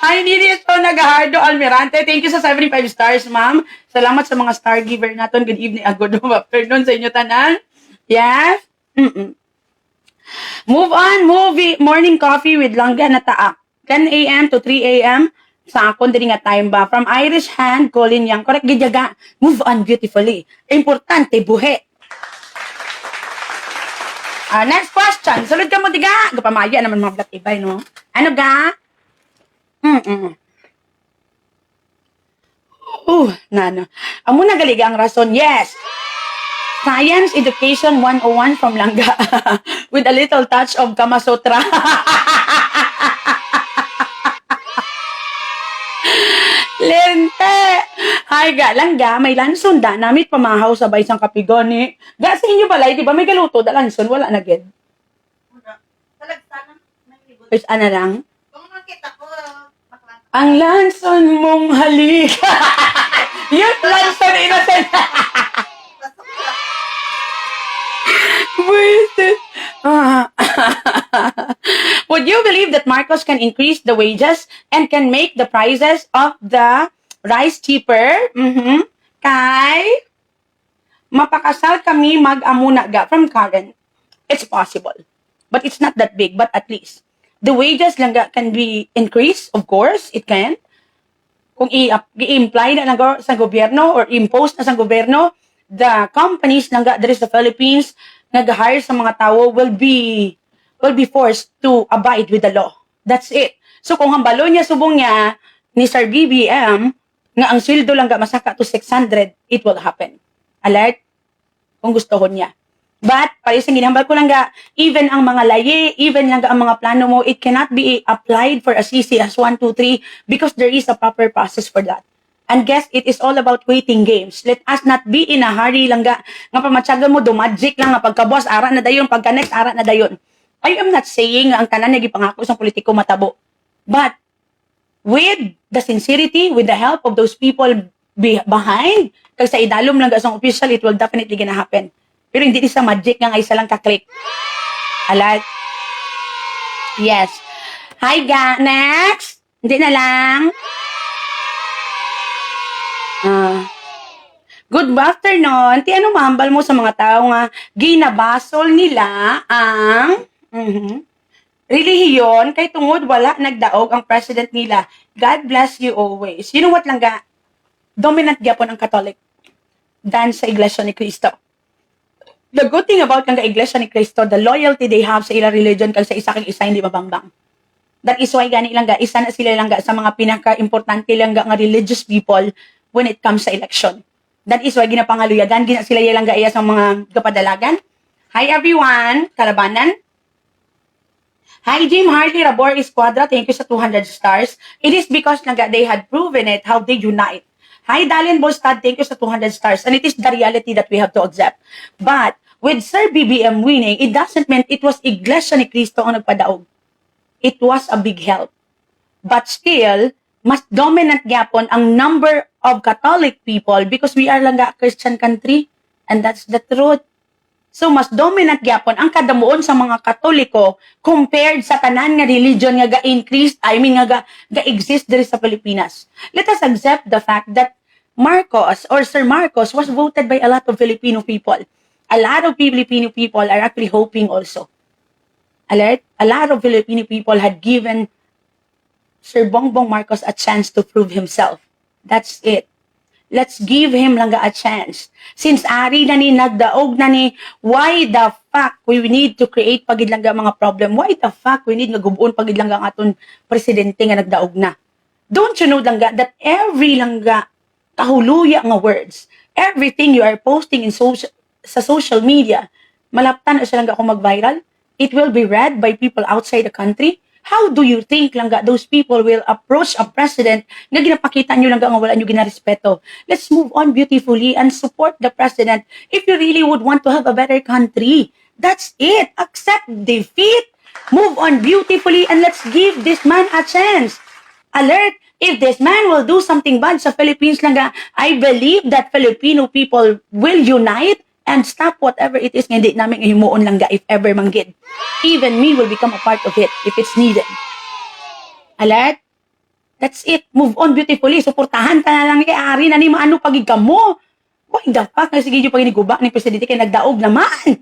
Ay, hindi so nag-hardo Almirante. Thank you sa 75 stars, ma'am. Salamat sa mga star giver natin. Good evening, good afternoon sa inyo tanan. Yes? Move on, morning coffee with Langga na taak. 10 a.m. to 3 a.m. sa akong diri nga time ba. From Irish hand, Colin Yang. Correct, gidyaga. Move on beautifully. Importante, buhe. Next question. Sulod ka mo, diga. Gapamaya naman mga blatibay, no? Ano ga? Nano. Amo na galiga ang rason. Yes. Science Education 101 from Langga. With a little touch of Kama Sutra. Lente! Hi ga, Langga, may lanson da, namit pamahaw sabay sang kapigoni. Ga sa inyo balay, di ba may galuto da lanson, wala na gid. Talagsanan. Is ana lang? Kung makita ko, bakla. Ang lanson mong halik. Yung lanson innocent. Pasok ka. Buisit. Would you believe that Marcos can increase the wages and can make the prices of the rice cheaper? Kay mapakasal kami mag-amuna ga from Karen. It's possible. But it's not that big, but at least. The wages lang ga can be increased, of course, it can. Kung i-imply na lang sa gobyerno or impose na sa gobyerno, the companies lang ga there is the Philippines nag-hire sa mga tao will be forced to abide with the law. That's it. So kung hambalo niya subong niya ni Sir BBM nga ang sildo lang ga masaka to 600, it will happen. Alert? Kung gusto ho niya. But, pares ang ginambal ko lang ga, even ang mga laye, even lang ga ang mga plano mo, it cannot be applied for as easy as 1, 2, 3 because there is a proper process for that. And guess, it is all about waiting games. Let us not be in a hurry lang ga. Nga pamatsagan mo, do magic lang nga pagka-boss, ara na dayon, pagka-next, ara na dayon. I am not saying nga ang tanan na gipangako sa politiko matabo. But, with the sincerity, with the help of those people behind, kag sa idalom lang ga sa official, it will definitely gonna happen. Pero hindi sa magic nga isa lang ka-click. Alat? Yes. Hi ga, next. Hindi na lang. Good afternoon. Ti ano mahambal mo sa mga tao nga ginabasol nila ang relihiyon kay tungod wala nagdaog ang president nila. God bless you always. You know what lang ga? Dominant gyapon ang Catholic than sa Iglesia ni Cristo. The good thing about kang Iglesia ni Cristo, the loyalty they have sa ilang religion kag sa isa kang isa hindi mabangbang. That is why gani langga, isa na sila langga sa mga pinaka-importante langga nga religious people when it comes sa election. That is why ginapangaluyagan, gina sila langga iya sa mga kapadalagan. Hi everyone, kalabanan. Hi Jim Harley, Rabor Esquadra, thank you sa 200 stars. It is because langga they had proven it, how they unite. Hi Dalian Bostad, thank you sa 200 stars. And it is the reality that we have to accept. But with Sir BBM winning, it doesn't mean it was Iglesia ni Cristo ang nagpadaog. It was a big help. But still, mas dominant gyapon ang number of Catholic people because we are lang a Christian country and that's the truth. So, mas dominant gyapon ang kadamuon sa mga Katoliko compared sa tanan nga religion nga ga-increase, ga-exist diri sa Pilipinas. Let us accept the fact that Marcos or Sir Marcos was voted by a lot of Filipino people. A lot of Filipino people are actually hoping also. Alert, a lot of Filipino people had given Sir Bongbong Marcos a chance to prove himself. That's it. Let's give him langga a chance. Since ari na ni nagdaog na ni, why the fuck we need to create pagid langga mga problem? Why the fuck we need nga gubuon pagid langga ang aton presidente nga nagdaog na? Don't you know langga that every langga kahuluya nga words, everything you are posting in sa social media, malaptan na siya langga kung mag-viral? It will be read by people outside the country. How do you think langga those people will approach a president nga ginapakita nyo langga nga wala nyo ginarespeto? Let's move on beautifully and support the president if you really would want to have a better country. That's it. Accept defeat. Move on beautifully and let's give this man a chance. Alert! If this man will do something bad sa Philippines langga, I believe that Filipino people will unite and stop whatever it is nga hindi namin himuon langga if ever manggid. Even me will become a part of it if it's needed. Alert? That's it. Move on beautifully. Suportahan ta na lang kay Ari na ni maano pagig kamo. Why the fuck? Sige yung paginiguba ni presidente kay nagdaog naman.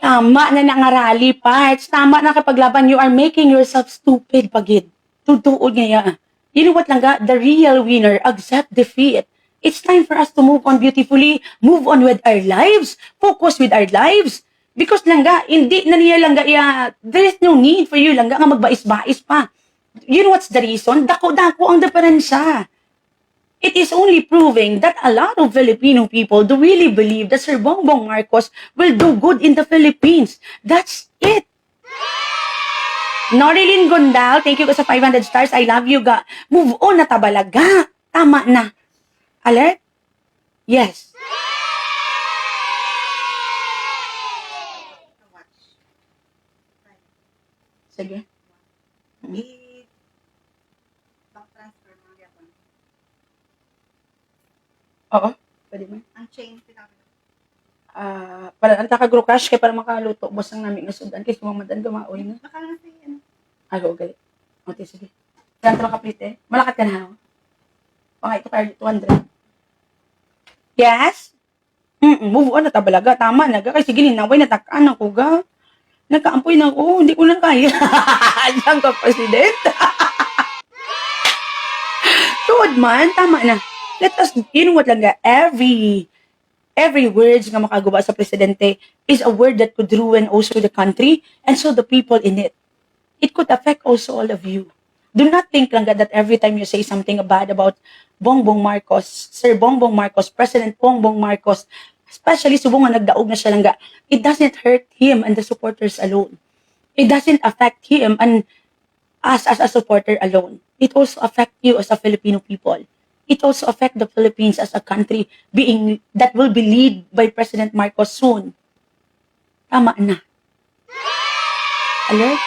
Tama na nangarali parts. Tama na kapag laban. You are making yourself stupid pagid. Tutuod nga. You know what langga? The real winner accept defeat. It's time for us to move on beautifully, move on with our lives, focus with our lives. Because langga, hindi na niya langga, there is no need for you langga nga magbais-bais pa. You know what's the reason? Dako-dako ang diferensya. It is only proving that a lot of Filipino people do really believe that Sir Bongbong Marcos will do good in the Philippines. That's it. Norilyn Gondal, thank you sa 500 stars. I love you, ga. Move on na tabalaga. Tama na. Alert? Yes. Sige. Back transfer mo yapon. Oo. Pwede mo. Ang chain pinapit. Para ang taka-gro crush kay para makaluto. Bosang namin nga sudan. Kaya sumamadan ka maoy na. Baka lang sa ano. Go, gali. Okay, sige. Ganto makaplite eh. Malakat ka na. Pangay ito tayo 200. Yes? Move on na tabalaga. Tama na. Kaya sige, linaway natakaan ako ga. Nagkaampoy na ako. Hindi ko na kaya. Diyan ka, president. Tuod man. Tama na. Let us, you know what lang ga, every words nga makaguba sa presidente is a word that could ruin also the country and so the people in it. It could affect also all of you. Do not think lang that every time you say something bad about Bongbong Marcos, Sir Bongbong Marcos, President Bongbong Marcos, especially subong nga nagdaog na siya lang ga, it doesn't hurt him and the supporters alone. It doesn't affect him and us as a supporter alone. It also affect you as a Filipino people. It also affect the Philippines as a country being that will be led by President Marcos soon. Tama na. Alert?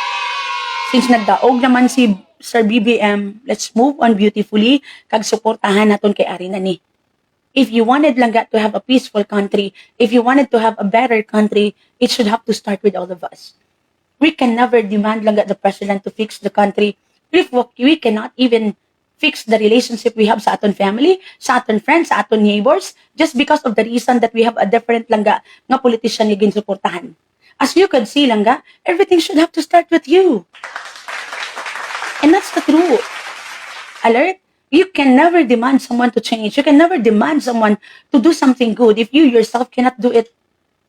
Since nagdaog naman si Sir BBM, let's move on beautifully kag suportahan naton kay Arina ni. If you wanted lang to have a peaceful country, if you wanted to have a better country, it should have to start with all of us. We can never demand lang the president to fix the country if we cannot even fix the relationship we have sa aton family, sa aton friends, sa aton neighbors, just because of the reason that we have a different langga nga politician nga ginsuportahan. As you can see langga, everything should have to start with you. And that's the truth. Alert? You can never demand someone to change. You can never demand someone to do something good if you yourself cannot do it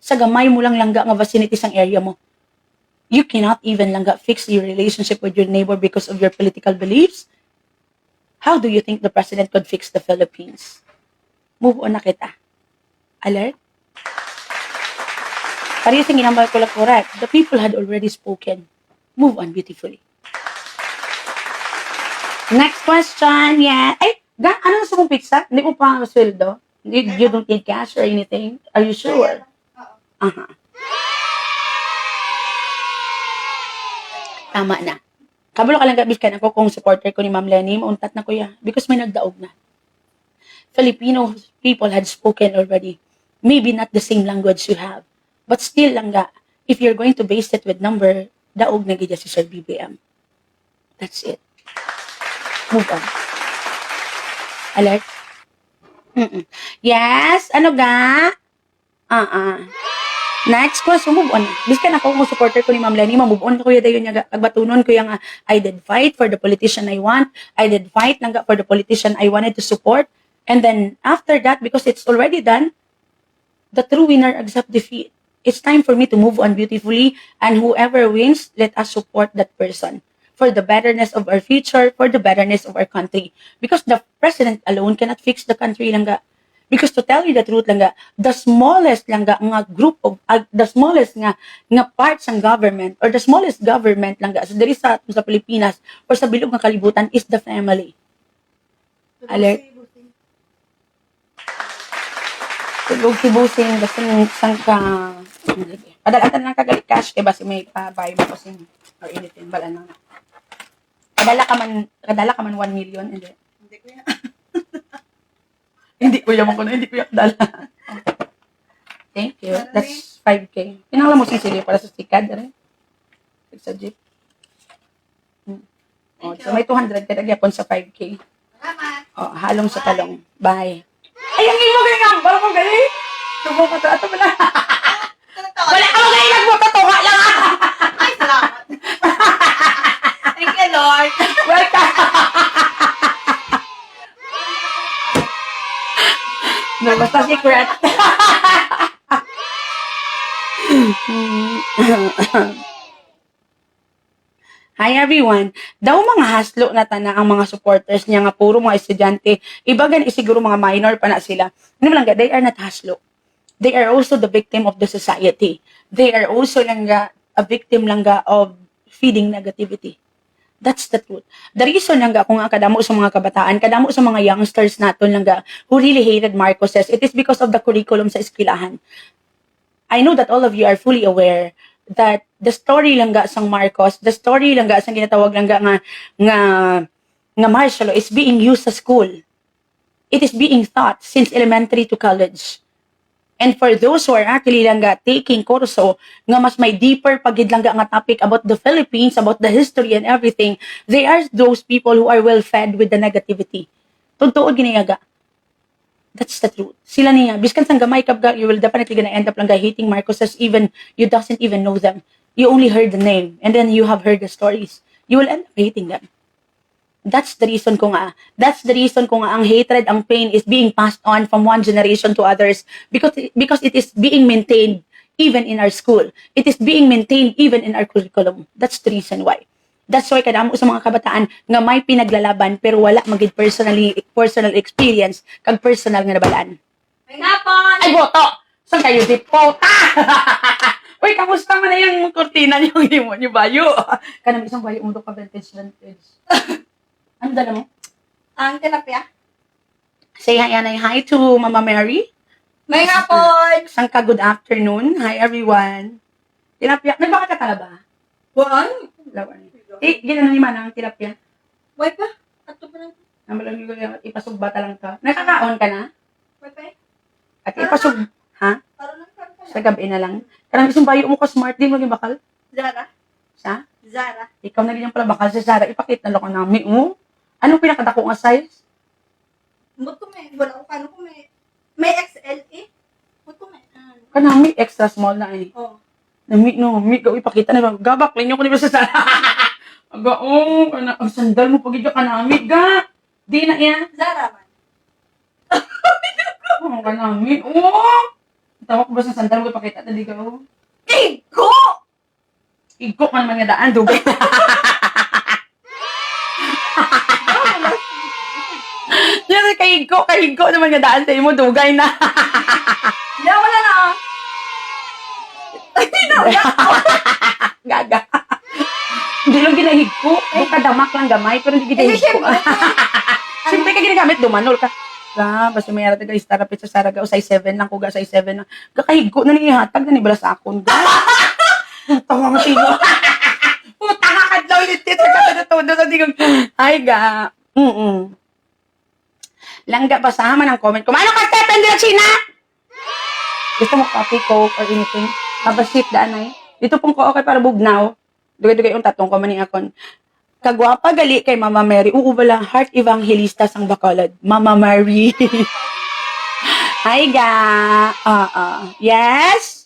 sa gamay mo lang langga nga vicinity sang area mo. You cannot even langga fix your relationship with your neighbor because of your political beliefs. How do you think the president could fix the Philippines? Move on na kita. Alert? Parehas yung ginambal ko lang correct. The people had already spoken. Move on beautifully. Next question, yeah. Ay, ano sa mong pizza? Hindi mo pa sweldo? You don't need cash or anything? Are you sure? Oo. Aha. Tama na. Kabalo ka lang gabis ka na ko kung supporter ko ni Ma'am Lenny, mauntat na kuya. Because may nagdaog na. Filipino people had spoken already. Maybe not the same language you have. But still langga, if you're going to base it with number, daog na gidya si Sir BBM. That's it. Move on. Alert? Yes? Ano ga? Next question, move on. Biskan ako kung supporter ko ni Ma'am Lenny, move on ko kuya dayon niya agbatunon ko yang I did fight for the politician I want. I did fight langga for the politician I wanted to support. And then after that, because it's already done, the true winner accept defeat. It's time for me to move on beautifully, and whoever wins, let us support that person for the betterness of our future, for the betterness of our country. Because the president alone cannot fix the country langga. Because to tell you the truth langga, the smallest langga nga group of the smallest nga parts ng government or the smallest government langga sa diri sa Pilipinas or sa bilog nga kalibutan is the family. Alert. Tulog si Busing, basta nung isang ka... Padalatan lang kagalit cash, kaya basta may pa-buy mo kasi or anything, bala na nga. Kadala ka man 1 million, hindi. Hindi ko yan. Hindi ko yaman ko na, hindi ko yung dala. Thank you. That's 5K. Pinangala mo sisili para sa stikad, rin. Sa jeep. Oh, so may 200 ka nagyapon sa 5K. Salamat. Oh, halong sa talong. Bye. Ay, ang imo ganyan nga. Parang mo ganyan. Subo ka to. Ato mo lang. Wala ka mo ganyan. Magkatuwa lang. Ay, salamat. Thank you, Lord. Welcome. No, basta secret. Hi everyone. Daw mga haslo na tana ang mga supporters niya nga puro mga estudyante. Iba gan siguro mga minor pa na sila. Ano lang ga, they are not haslo. They are also the victim of the society. They are also lang ga, a victim lang ga of feeding negativity. That's the truth. The reason lang ga kung ang kadamo sa mga kabataan, kadamo sa mga youngsters naton lang ga who really hated Marcoses, it is because of the curriculum sa eskwelahan. I know that all of you are fully aware that the story lang ga sang Marcos, the story lang ga sang ginatawag lang ga nga martial law is being used sa school. It is being taught since elementary to college. And for those who are actually lang ga taking kurso nga mas may deeper pagid lang ga nga topic about the Philippines, about the history and everything, they are those people who are well fed with the negativity. Totoo ginayaga. That's the truth. Sila niya, biskan sang gamay kabga, you will definitely gonna end up lang hating Marcoses even you doesn't even know them. You only heard the name and then you have heard the stories. You will end up hating them. That's the reason ko nga. That's the reason ko nga ang hatred, ang pain is being passed on from one generation to others because it is being maintained even in our school. It is being maintained even in our curriculum. That's the reason why. That's why kadamo sa mga kabataan nga may pinaglalaban pero wala magid personal experience kag personal nga nabalaan. May hapon. Ay boto. Saan kayo di pota? Uy, kamusta man na yung kurtina niyo himo niyo bayo? Kanang isang bayo mo do ka vintage. Ano dala mo? Ang tilapia. Say hi to Mama Mary. May hapon. Saan ka good afternoon. Hi everyone. Tilapia. Nagbaka ka talaba? Buwan. Lawan. Ginano ni Manang tilapia. Boy pa. Ato pa lang. Namalang yung ipasugbata lang ka. Nakakaon ka na? Boy pa. At ipasug... Ha? Taro lang ka. Sa gabi na lang. Karang isang bayo mo ka smart din mo yung bakal. Zara. Sa? Zara. Ikaw na rin yung pala bakal sa Zara. Ipakita na lang ko namin. Anong pinakadako nga size? Mut ko may. Wala ko kano ko may. May XL eh. Mut ko may. Kanami, extra small na eh. Oh. Nami, gaw ipakita na. Gabak, linyo ko nila sa Zara. Aga, ang sandal mo pagidyo ka namin, ga. Di na yan. Zara man. Kanami, Tawa ko ba sa sandal mo ipakita na di ka, Tigo! Higko ka naman nga daan, dugay. Yan, kahigko naman nga daan sa imo, dugay na. Hindi, wala na. Ay, Gaga. Hindi lang ginahigko. Kadamak lang gamay, pero hindi ginahigko. Siyempre ka ginagamit, dumanol ka. Basta may arata ka, istarapit sa Saraga, o size 7 lang, kuga size 7 lang. Kakahigko na nihatag na ni bala sa akon. Tawa mo tigo. Puta ka kadlaw ulit sa katatudo sa tigong. Ay ga. Langga, basahan ng comment ko. Ano ka, Step, Endrano, China? Gusto mo coffee, coke, or anything? Mabasit, daan ay. Dito pong ko okay para bugnaw. Dugay-dugay yung tatong ko maning akon. Kagwapa gali kay Mama Mary. Uubala, heart evangelista sang Bacolod. Mama Mary. Hi, ga. Yes?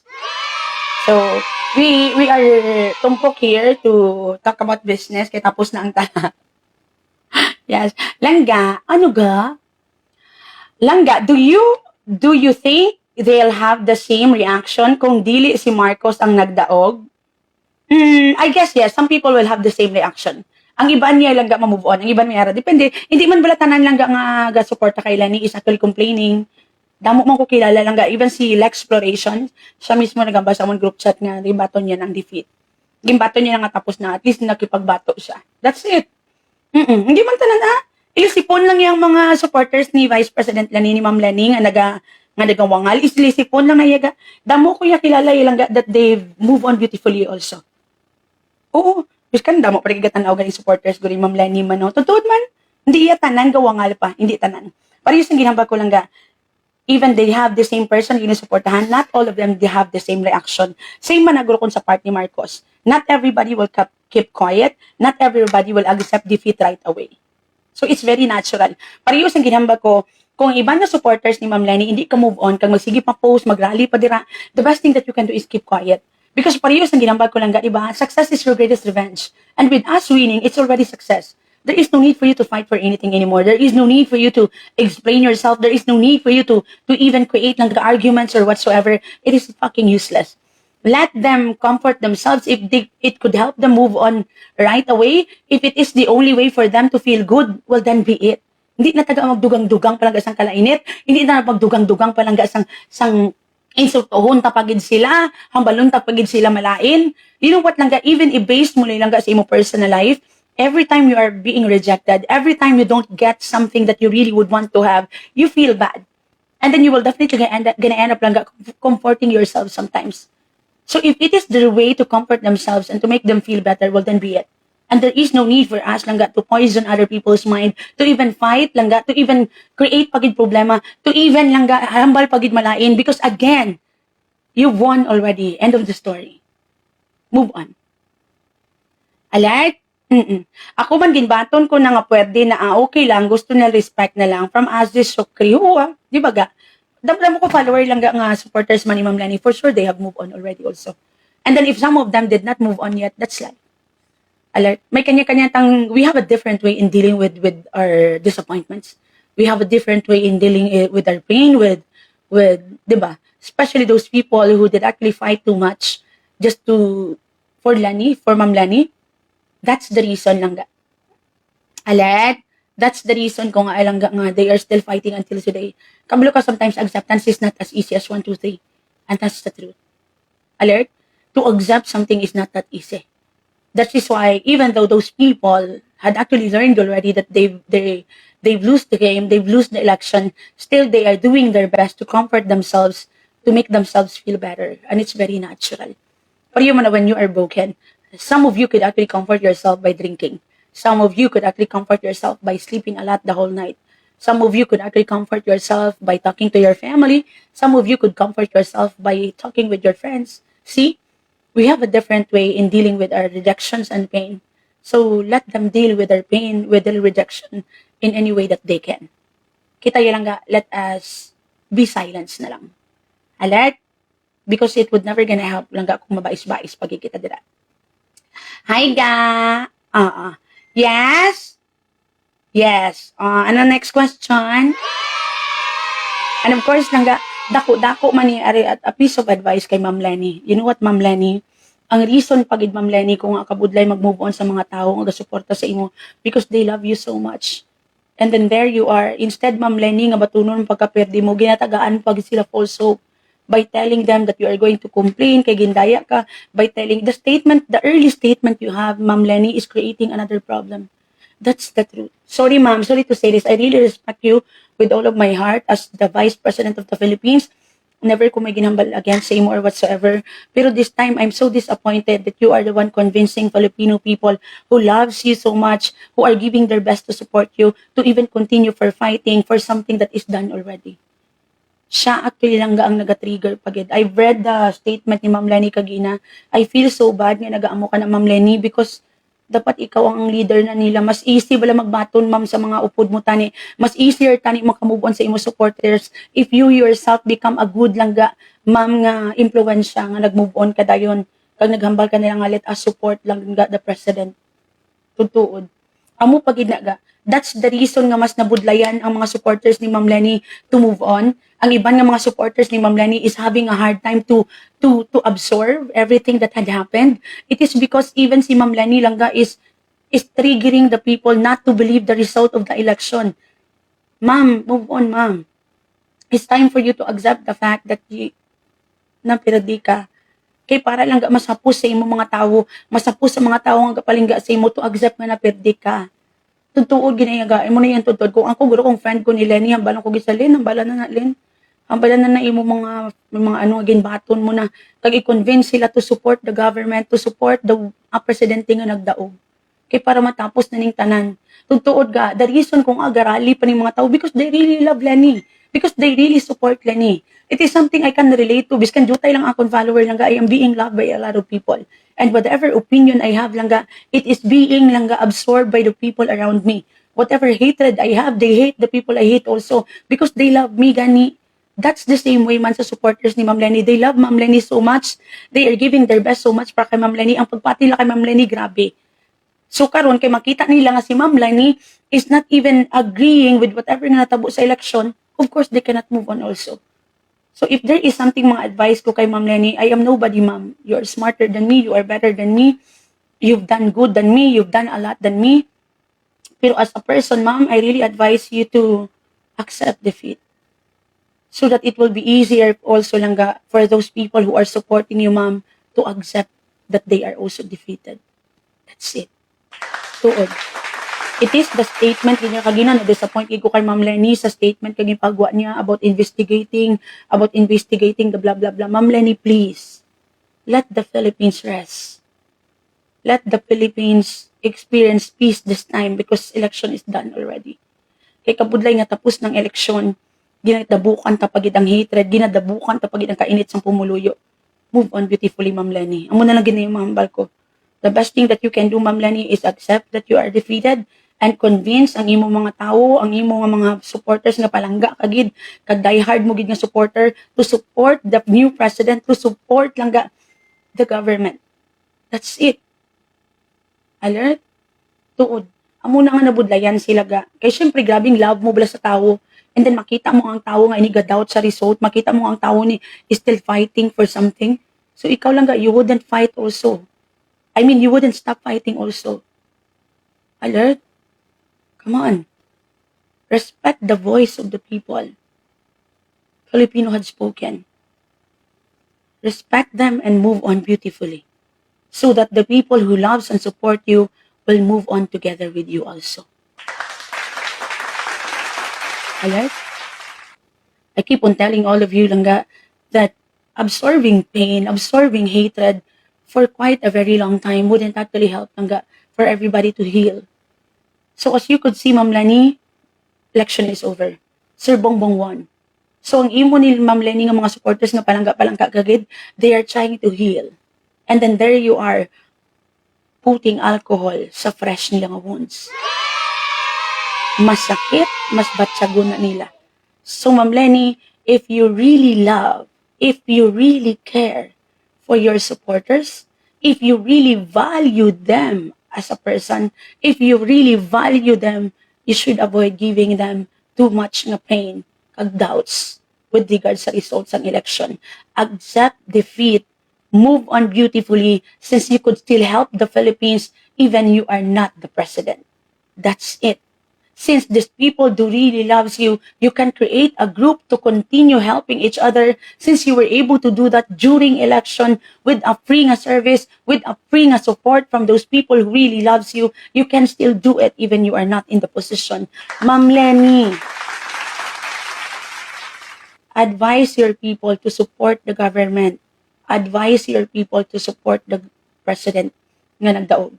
So, we are tumpok here to talk about business kaya tapos na ang tala. Yes. Langga, ano ga? Langga, do you think they'll have the same reaction kung dili si Marcos ang nagdaog? I guess yes, some people will have the same reaction. Ang iba niya langga ma-move on, ang iba niya depende. Hindi man bala tanan langga nga ga-suporta kay Lani is actually complaining. Damo man ko kilala langga, even si L'exploration, siya mismo nagamba sa among group chat nga gibaton niya ng defeat. Gimbaton niya nga tapos na at least nakipagbato siya. That's it. Hindi man tanan ilisipon lang yung mga supporters ni Vice President Lani, ni Ma'am Lani, nga nagawangal. Ilisipon lang na yaga. Damo ko ya kilala yung langga that they move on beautifully also. Oo. Bis kan damo pa rin gatan galing supporters guri Ma'am Lani man. No? Totoo man. Hindi iya tanan gawangal pa. Hindi tanan. Parehas ang ginambag ko langga. Even they have the same person ginusuportahan, not all of them they have the same reaction. Same man naguro kon sa part ni Marcos. Not everybody will keep quiet. Not everybody will accept defeat right away. So, it's very natural. Parehas ang ginambag ko, kung iba na supporters ni Ma'am Lani, hindi ka move on, kang magsige pa post, mag-rally pa dira, the best thing that you can do is keep quiet. Because parehas ang ginambag ko lang, diba? Success is your greatest revenge. And with us winning, it's already success. There is no need for you to fight for anything anymore. There is no need for you to explain yourself. There is no need for you to even create lang arguments or whatsoever. It is fucking useless. Let them comfort themselves if it could help them move on right away. If it is the only way for them to feel good, well, then be it. Hindi na taga magdugang-dugang palang gasang kalainit. Hindi na magdugang-dugang palang gasang insultohon tapagid sila, hambalon tapagid sila malain. You know what lang even i-base mo lang sa imo personal life, every time you are being rejected, every time you don't get something that you really would want to have, you feel bad. And then you will definitely gonna end up lang comforting yourself sometimes. So if it is their way to comfort themselves and to make them feel better, well, then be it. And there is no need for us langga to poison other people's mind, to even fight langga, to even create pagid problema, to even langga hambal pagid malain, because again, you won already. End of the story. Move on. Alright? Ako man ginbaton ko na nga pwede na okay lang, gusto na respect na lang from Aziz Sukri. Di ba ga? Damo ko follower lang nga supporters man ni Ma'am Lani, for sure they have moved on already also. And then if some of them did not move on yet, that's life. Alert. May kanya-kanya we have a different way in dealing with our disappointments. We have a different way in dealing with our pain, with diba? Especially those people who did actually fight too much just for Ma'am Lani. That's the reason lang ga. Alert. That's the reason kung nga they are still fighting until today. Kabalo ka, sometimes acceptance is not as easy as 1, 2, 3. And that's the truth. Alert? To accept something is not that easy. That is why, even though those people had actually learned already that they've lost the game, they've lost the election, still they are doing their best to comfort themselves, to make themselves feel better. And it's very natural. For you, when you are broken, some of you could actually comfort yourself by drinking. Some of you could actually comfort yourself by sleeping a lot the whole night. Some of you could actually comfort yourself by talking to your family. Some of you could comfort yourself by talking with your friends. See, we have a different way in dealing with our rejections and pain. So let them deal with their pain, with their rejection in any way that they can. Kita lang ga, let us be silent na lang. Alert? Because it would never gonna help lang ga kung mabais-bais pagkikita dira. Hi ga! Yes? Yes. Ano next question? And of course, dako man ni ari at a piece of advice kay Ma'am Lani. You know what, Ma'am Lani? Ang reason pagid Ma'am Lenny kung nga kabudlay mag-move on sa mga tao nga gasuporta sa imo because they love you so much. And then there you are, instead Ma'am Lenny nga batunon pagkaperdi mo, ginatagaan pag sila false hope by telling them that you are going to complain kay gindaya ka, by telling the early statement you have Ma'am Lenny is creating another problem. That's the truth. Sorry ma'am, sorry to say this. I really respect you with all of my heart as the Vice President of the Philippines. Never ko may ginambal against sa imo or whatsoever. Pero this time, I'm so disappointed that you are the one convincing Filipino people who loves you so much, who are giving their best to support you, to even continue for fighting for something that is done already. Siya actually lang ang naga-trigger pagid. I've read the statement ni Ma'am Lenny Kagina. I feel so bad nga nagaamo ka na Ma'am Lenny because dapat ikaw ang leader na nila. Mas easy bala magbaton ma'am sa mga upod mo tani. Mas easier tani makamove on sa imo supporters if you yourself become a good langga ma'am nga impluwensya nga nag-move on ka dayon. Kag naghambal ka nila nga let us support langga the president. Tutuod. Amo pagid na ga. That's the reason nga mas nabudlayan ang mga supporters ni Ma'am Lenny to move on. Ang iban nga mga supporters ni Ma'am Lenny is having a hard time to absorb everything that had happened. It is because even si Ma'am Lenny Langga is triggering the people not to believe the result of the election. Ma'am, move on, ma'am. It's time for you to accept the fact that napiradi ka. Kay para lang ga masapos sa imo mga tawo, masapos sa mga tawo nga kapalingga sa imo to accept nga napirdi ka. Tutuod ginayaga mo na yan tutod kung ako guro kung friend ko ni Lenny hambalan ko gisalin hambalan na Len hambalan na imo mga ano again baton mo na kag i-convince sila to support the government, to support the presidente nga nagdaog kay para matapos na ning tanan. Tutuod ga the reason kung agarali pa ning mga tao because they really love Lenny, because they really support Lenny. It is something I can relate to. Biskan jutay lang akong follower langga, I am being loved by a lot of people. And whatever opinion I have langga, it is being langga absorbed by the people around me. Whatever hatred I have, they hate the people I hate also because they love me gani. That's the same way man sa supporters ni Ma'am Lenny. They love Ma'am Lenny so much. They are giving their best so much para kay Ma'am Lenny. Ang pagpati nila kay Ma'am Lenny, grabe. So karon kay makita nila nga si Ma'am Lenny is not even agreeing with whatever nga natabo sa election, of course they cannot move on also. So if there is something mga advice ko kay Ma'am Lenny, I am nobody ma'am. You are smarter than me, you are better than me, you've done good than me, you've done a lot than me. Pero as a person ma'am, I really advise you to accept defeat. So that it will be easier also langga for those people who are supporting you ma'am to accept that they are also defeated. That's it. Tuod. It is the statement niya kagina na disappoint ko kay Ma'am Lenny sa statement kaging pagwa niya about investigating the blah blah blah. Ma'am Lenny, please let the Philippines rest. Let the Philippines experience peace this time because election is done already. Kay kabudlay nga tapos ng eleksyon, ginadabukan ta pagid ang hatred, ginadabukan ta pagid ang kainit sang pumuluyo. Move on beautifully Ma'am Lenny. Amo na lang gini yung mahambal ko. The best thing that you can do Ma'am Lenny is accept that you are defeated and convince ang imo mga tao, ang imo mga supporters nga palangga kagid, kag die hard mo gid nga supporter to support the new president, to support langga the government. That's it. Alert? Tuod. Amo na nga nabudlayan sila ga. Kay syempre grabing love mo bala sa tao. And then makita mo ang tao nga iniga-doubt sa result, makita mo ang tao ni is still fighting for something. So ikaw lang ga, you wouldn't fight also. I mean, you wouldn't stop fighting also. Alert? Come on. Respect the voice of the people. Filipino had spoken. Respect them and move on beautifully. So that the people who loves and support you will move on together with you also. Alright? I keep on telling all of you langga that absorbing pain, absorbing hatred for quite a very long time wouldn't actually help langga for everybody to heal. So as you could see, Ma'am Lenny, election is over. Sir Bongbong won. So ang imo ni Ma'am Lenny nga mga supporters nga palangga kagid, they are trying to heal. And then there you are, putting alcohol sa fresh nila nga wounds. Mas sakit, mas batsagon na nila. So Ma'am Lenny, if you really love, if you really care for your supporters, if you really value them as a person, if you really value them, you should avoid giving them too much nga pain kag doubts with regards sa results ng election. Accept defeat Move on beautifully since you could still help the Philippines even you are not the president. That's it. Since these people do really loves you, you can create a group to continue helping each other since you were able to do that during election with a freeing a service, with a freeing a support from those people who really loves you. You can still do it even you are not in the position. Ma'am Lenny, advise your people to support the government. Advise your people to support the president nga nagdaog.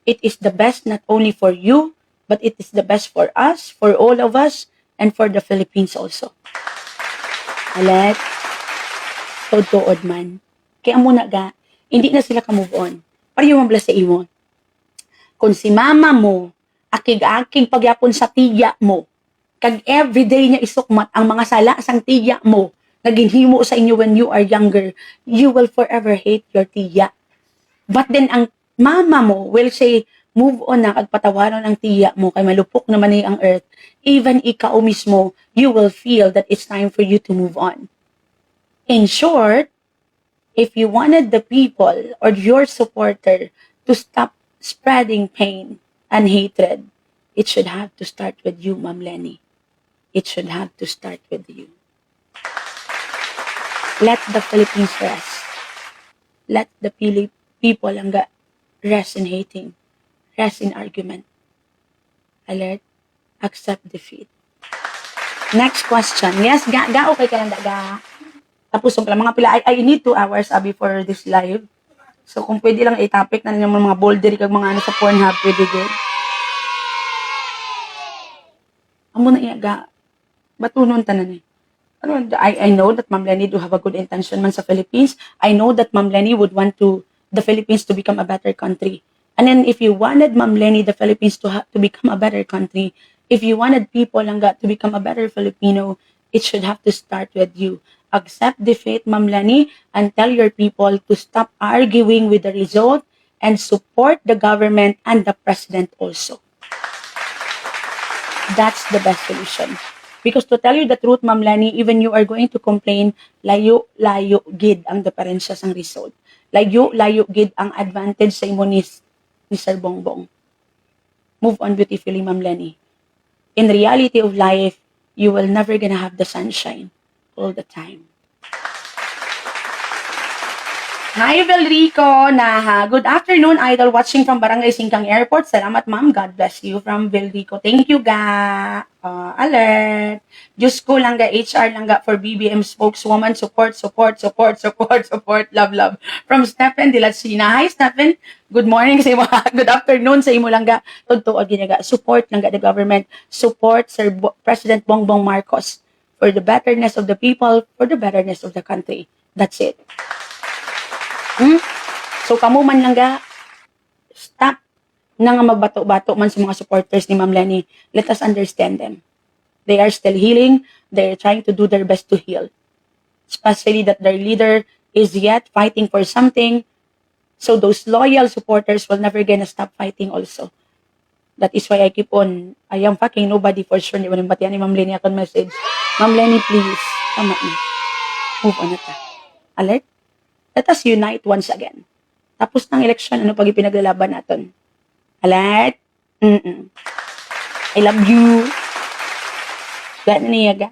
It is the best not only for you, but it is the best for us, for all of us, and for the Philippines also. Alet, tod man. Kaya muna ga, hindi na sila ka-move on. Pareho mabla sa imo. Kung si mama mo, akig-akig pagyapon sa tiya mo, kag everyday niya isukmat ang mga sala sang tiya mo, na ginhimo sa inyo when you are younger, you will forever hate your tiya. But then ang mama mo will say, move on na, kagpatawaran ang tiya mo, kay malupok naman ang earth. Even ikaw mismo, you will feel that it's time for you to move on. In short, if you wanted the people or your supporter to stop spreading pain and hatred, it should have to start with you, Ma'am Lenny. It should have to start with you. Let the Philippines rest. Let the people Langga rest in hating, rest in argument. Alert, accept defeat. Next question. Yes, okay ka lang daga. Tapos yung mga pila, I need 2 hours before this live. So kung pwede lang i-topic na ninyo mga boulder kag mga ano sa Pornhub, pwede good. Amo na iyaga. Batunon tanan eh. I know that Ma'am Lenny do have a good intention man sa Philippines. I know that Ma'am Lenny would want the Philippines to become a better country. And then if you wanted Ma'am Lenny, the Philippines to become a better country, if you wanted people Langga to become a better Filipino, it should have to start with you. Accept defeat, Ma'am Lenny, and tell your people to stop arguing with the result and support the government and the president also. That's the best solution. Because to tell you the truth, Ma'am Lenny, even you are going to complain, layo gid ang diferensya sang result. Layo gid ang advantage sa imo ni Sir Bongbong. Move on beautifully, Ma'am Lenny. In reality of life, you will never gonna have the sunshine all the time. Hi, Velrico. Good afternoon, idol. Watching from Barangay Singkang Airport. Salamat, ma'am. God bless you from Velrico. Thank you, ga. Alert. Diyos ko, Langga HR, Langga for BBM spokeswoman. Support. Love. From Stephen de la Cina. Hi, Stephen. Good morning sa imo. Good afternoon sa imo, Langga. Totoo, ginaga. Support, Langga, the government. Support, Sir President Bongbong Marcos. For the betterness of the people, for the betterness of the country. That's it. So, kamo man Langga, stop na nga magbato-bato man sa mga supporters ni Ma'am Lenny. Let us understand them. They are still healing. They are trying to do their best to heal. Especially that their leader is yet fighting for something. So, those loyal supporters will never gonna stop fighting also. That is why I keep on, I am fucking nobody for sure. Hindi mo nabatian ni Ma'am Lenny akong message. Ma'am Lenny, please, tama na. Move on na ta. Alert? Let us unite once again. Tapos ng election, ano pag ipinaglalaban natin? Alright? I love you. Gano'n niya ga.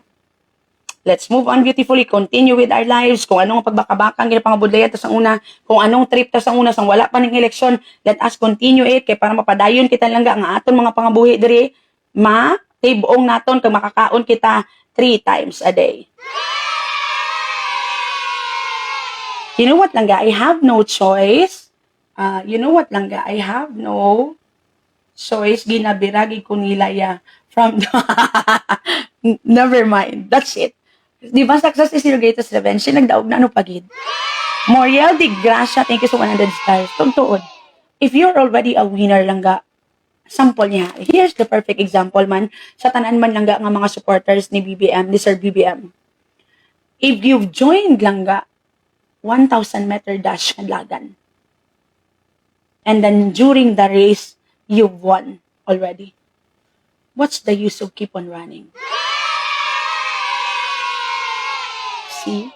Let's move on beautifully. Continue with our lives. Kung anong pagbakabakang ginapangabudlayan tas ang una, kung anong trip tas ang una sang wala pa ng election, let us continue it kay para mapadayon kita lang ang aton mga pangabuhi diri tibong naton kag makakaon kita 3 times a day. You know what, Langga? I have no choice. Langga? I have no choice. Ginabiragi ko nilaya from the... Never mind. That's it. Di ba, success is your greatest revenge? Nagdaog na ano pagid. Moriel de Gracia, thank you so 100 stars. Tugtuod. If you're already a winner, Langga, sample niya. Here's the perfect example man sa tanan man Langga nga mga supporters ni BBM, ni Sir BBM. If you've joined Langga, 1,000 meter dash lagan. And then during the race, you've won already. What's the use of keep on running? See?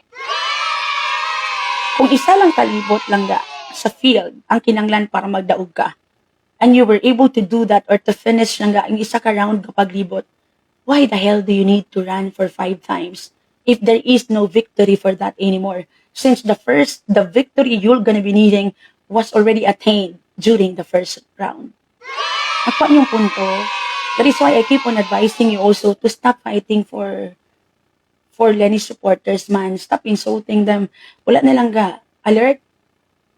Kung isa lang kalibot langga sa field ang kinanglan para magdaog ka, and you were able to do that or to finish langga ang isa ka round kapag libot, why the hell do you need to run for 5 times if there is no victory for that anymore? Since the victory you're gonna be needing was already attained during the first round. Ako yung punto. That is why I keep on advising you also to stop fighting for Lenny supporters, man. Stop insulting them. Wala na lang ga. Alert.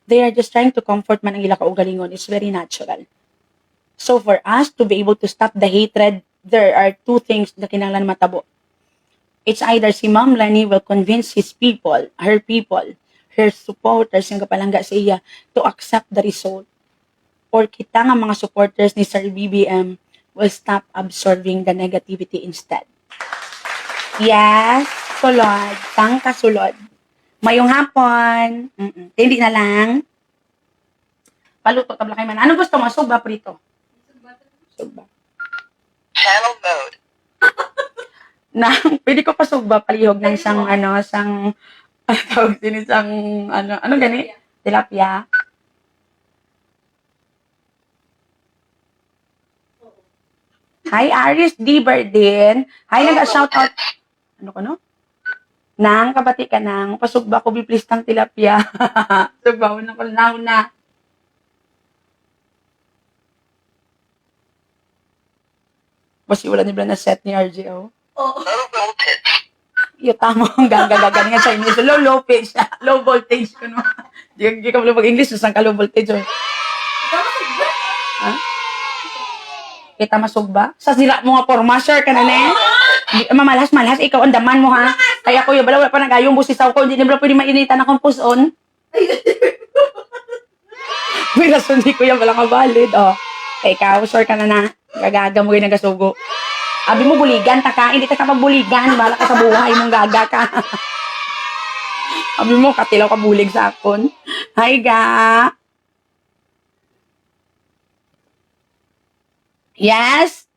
They are just trying to comfort man ang ila kaugalingon. It's very natural. So for us to be able to stop the hatred, there are two things na kinahanglan matabo. It's either si Ma'am Lenny will convince her people, her supporters, yung kapalangga sa iya, to accept the result. Or kita nga mga supporters ni Sir BBM will stop absorbing the negativity instead. Yes, sulod. Tang kasulod. Mayong hapon. Hindi na lang. Paluto tabla kay man. Ano gusto mo? Suba prito? Suba. Channel mode. Pwede ko pa suba palihog ng isang tawag din isang ano gani? Tilapia. Hi, Aris D. Berdin. Hi, nag-shoutout. Ano ko, no? Nang, kabati ka nang. Pasugba ko, biplis ng tilapia. Sugba, unang ko na. Basi wala nila na set ni RJO. Oo. Low voltage. Yung tama ang gagagan nga Chinese. Low pitch. Low voltage. Kuno. Di ka pala mag-English. Susang ka low voltage. Oh. Ha? Kita masugba? Sa sila mo nga forma, share ka na ne? Mamalhas, ikaw ang daman mo ha. Kaya ko yung wala pa nagayong busisaw ko, hindi na pwede mainitan akong puson. May rason di ko yan, wala ka valid. Oh. Ikaw, share ka na. Gagaga mo yung nagasugo. Abi mo buligan, taka, hindi ka sa pagbuligan, bala ka sa buhay mong gaga ka. Abi mo, katilaw ka bulig sa akon. Hi, ga. Yes?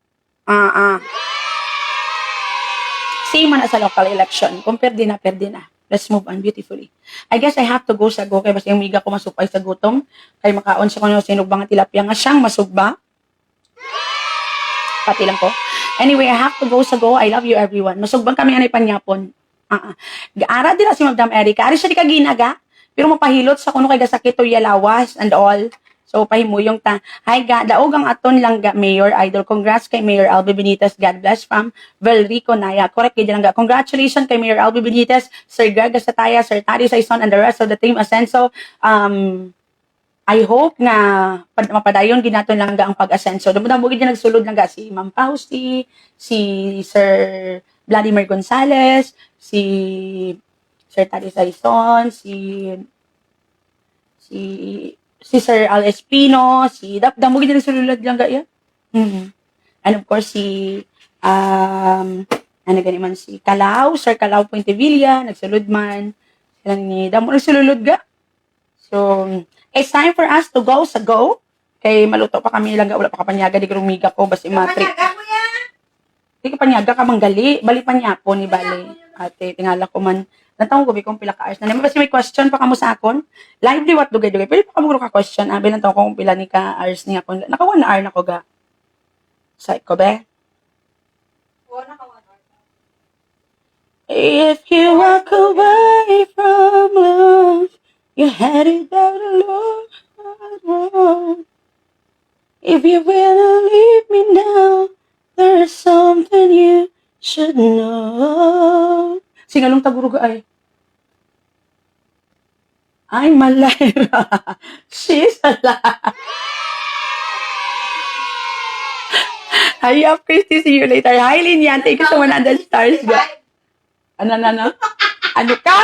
Same man sa local election. Kung perde na. Let's move on beautifully. I guess I have to go sa go kay basta yung miga ko masupay sa gutom. Kay makaon siya kung sinugbang nga tilapia nga siyang masugba. Pati lang ko. Anyway, I have to go sa go. I love you everyone. Masugbang kami anay panyapon. Gaara dira si Madam Erica. Ari siya di ka ginaga. Pero mapahilot sa kuno kay gasakit o yalawas and all. So, pahimuyong ta. Hi, ga. Daog ang aton Langga Mayor Idol. Congrats kay Mayor Albi Benitez. God bless from Velrico Naya. Correct kay Langga. Congratulations kay Mayor Albi Benitez, Sir Garga Sataya, Sir Tari Saison, and the rest of the team Asenso. I hope na mapadayon ginaton Langga ang pag-asenso. Dumudambugid din nagsulod Langga si Ma'am Fausti, si Sir Vladimir Gonzales, si Sir Tari Saison, si Sir Al Espino, si damugin din sulod lang gaya. And of course si ano gani man si Sir Calao Puentevilla, nagsulod man. Sila ni damo nagsulod ga. So, it's time for us to go sa go. Kay maluto pa kami lang wala pa kapanyaga di grumiga ko basta matri. Kamanyaga ko ya. Di ka panyaga ka manggali, bali panyapo ni bali. Ate tingala ko man Nataw ko kung pila ka hours na. Basta may question pa kamo sa akon. Live di what dugay-dugay. Pwede pa kamo ka question. Bilang taw ko kung pila ni ka hours niya ako. Naka 1 hour na ko ga. Sa ko be? Oo, naka 1 hour. If you walk away from love, you're headed down a long hard road. If you will leave me now, there's something you should know. Singalong taguruga ay. I'm a Lyra. She's a lie. Hi, up, Christy. See you later. Hi, Linian. Thank you so 100 stars. Ano? Ano ka?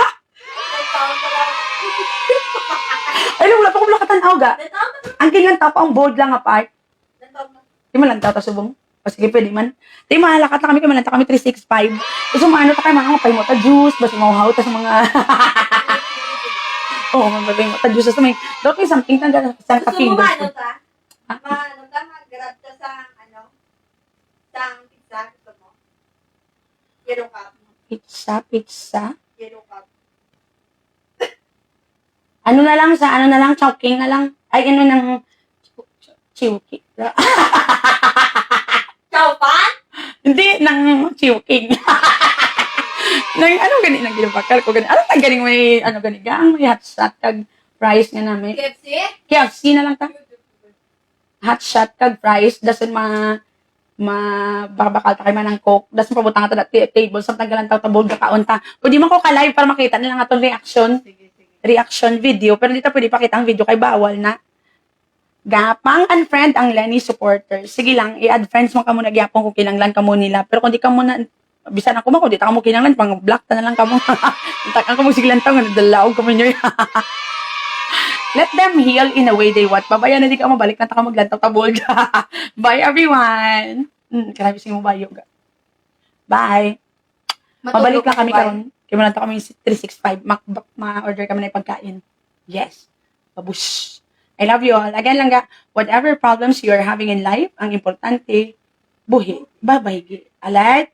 Ay, wala pa kong nakatanaw ga. Ang kingan tao pa ang board lang apart. Di man lang tao tasubong. O sige, pwede man. Di mahalakat na kami, malanta kami 365. Gusto maano pa kayo, mga mapay mo ta juice, basta mahuhaw ta sa mga... Oo, mapay mo ta juice. Basta may, dapat may something na sa Gusto mo ka-fingers. maano ta? Maano ta, mag-grab ta sa, sa pizza. Gusto mo? Yellow cup. Pizza. Yellow cup. Ano na lang, chowking na lang. Ay, ano ng, chiwki. Chow pan? Hindi, ng chiwking. Nang, ano gani, nang ginabakal ko, gani. Ano tag ganing may, ano gani, gang, may hot shot, kag fries nga namin. KFC? KFC na lang ta. Hot shot, kag fries, dasan mabakal ta kay manang coke, dasan pabutang ta table, samtang galang ta tabog ka kaunta. Pwede man ko ka-live para makita nila nga atong reaction video, pero dito pwede pakita ang video kay bawal na. Gapang unfriend ang Lenny supporters. Sige lang, i-add friends mo ka muna gyapon kung kinanglan ka mo nila. Pero kung di ka muna, bisan ako man, kung di ta ka mo kinanglan, pang block ta na lang ka mo. Takang ka mo siglan taon, nadalaog ka mo nyo. Let them heal in a way they want. Babayan na di ka mabalik na ta ka maglantaw tabol. Bye everyone. Karami sige mo bayo. Bye. Mabalik lang kami karon. Kaya mo lang kami 365. Ma-order kami na yung pagkain. Yes. Babush. I love you all. Again lang whatever problems you are having in life, ang importante, buhi, babaygi. Alright?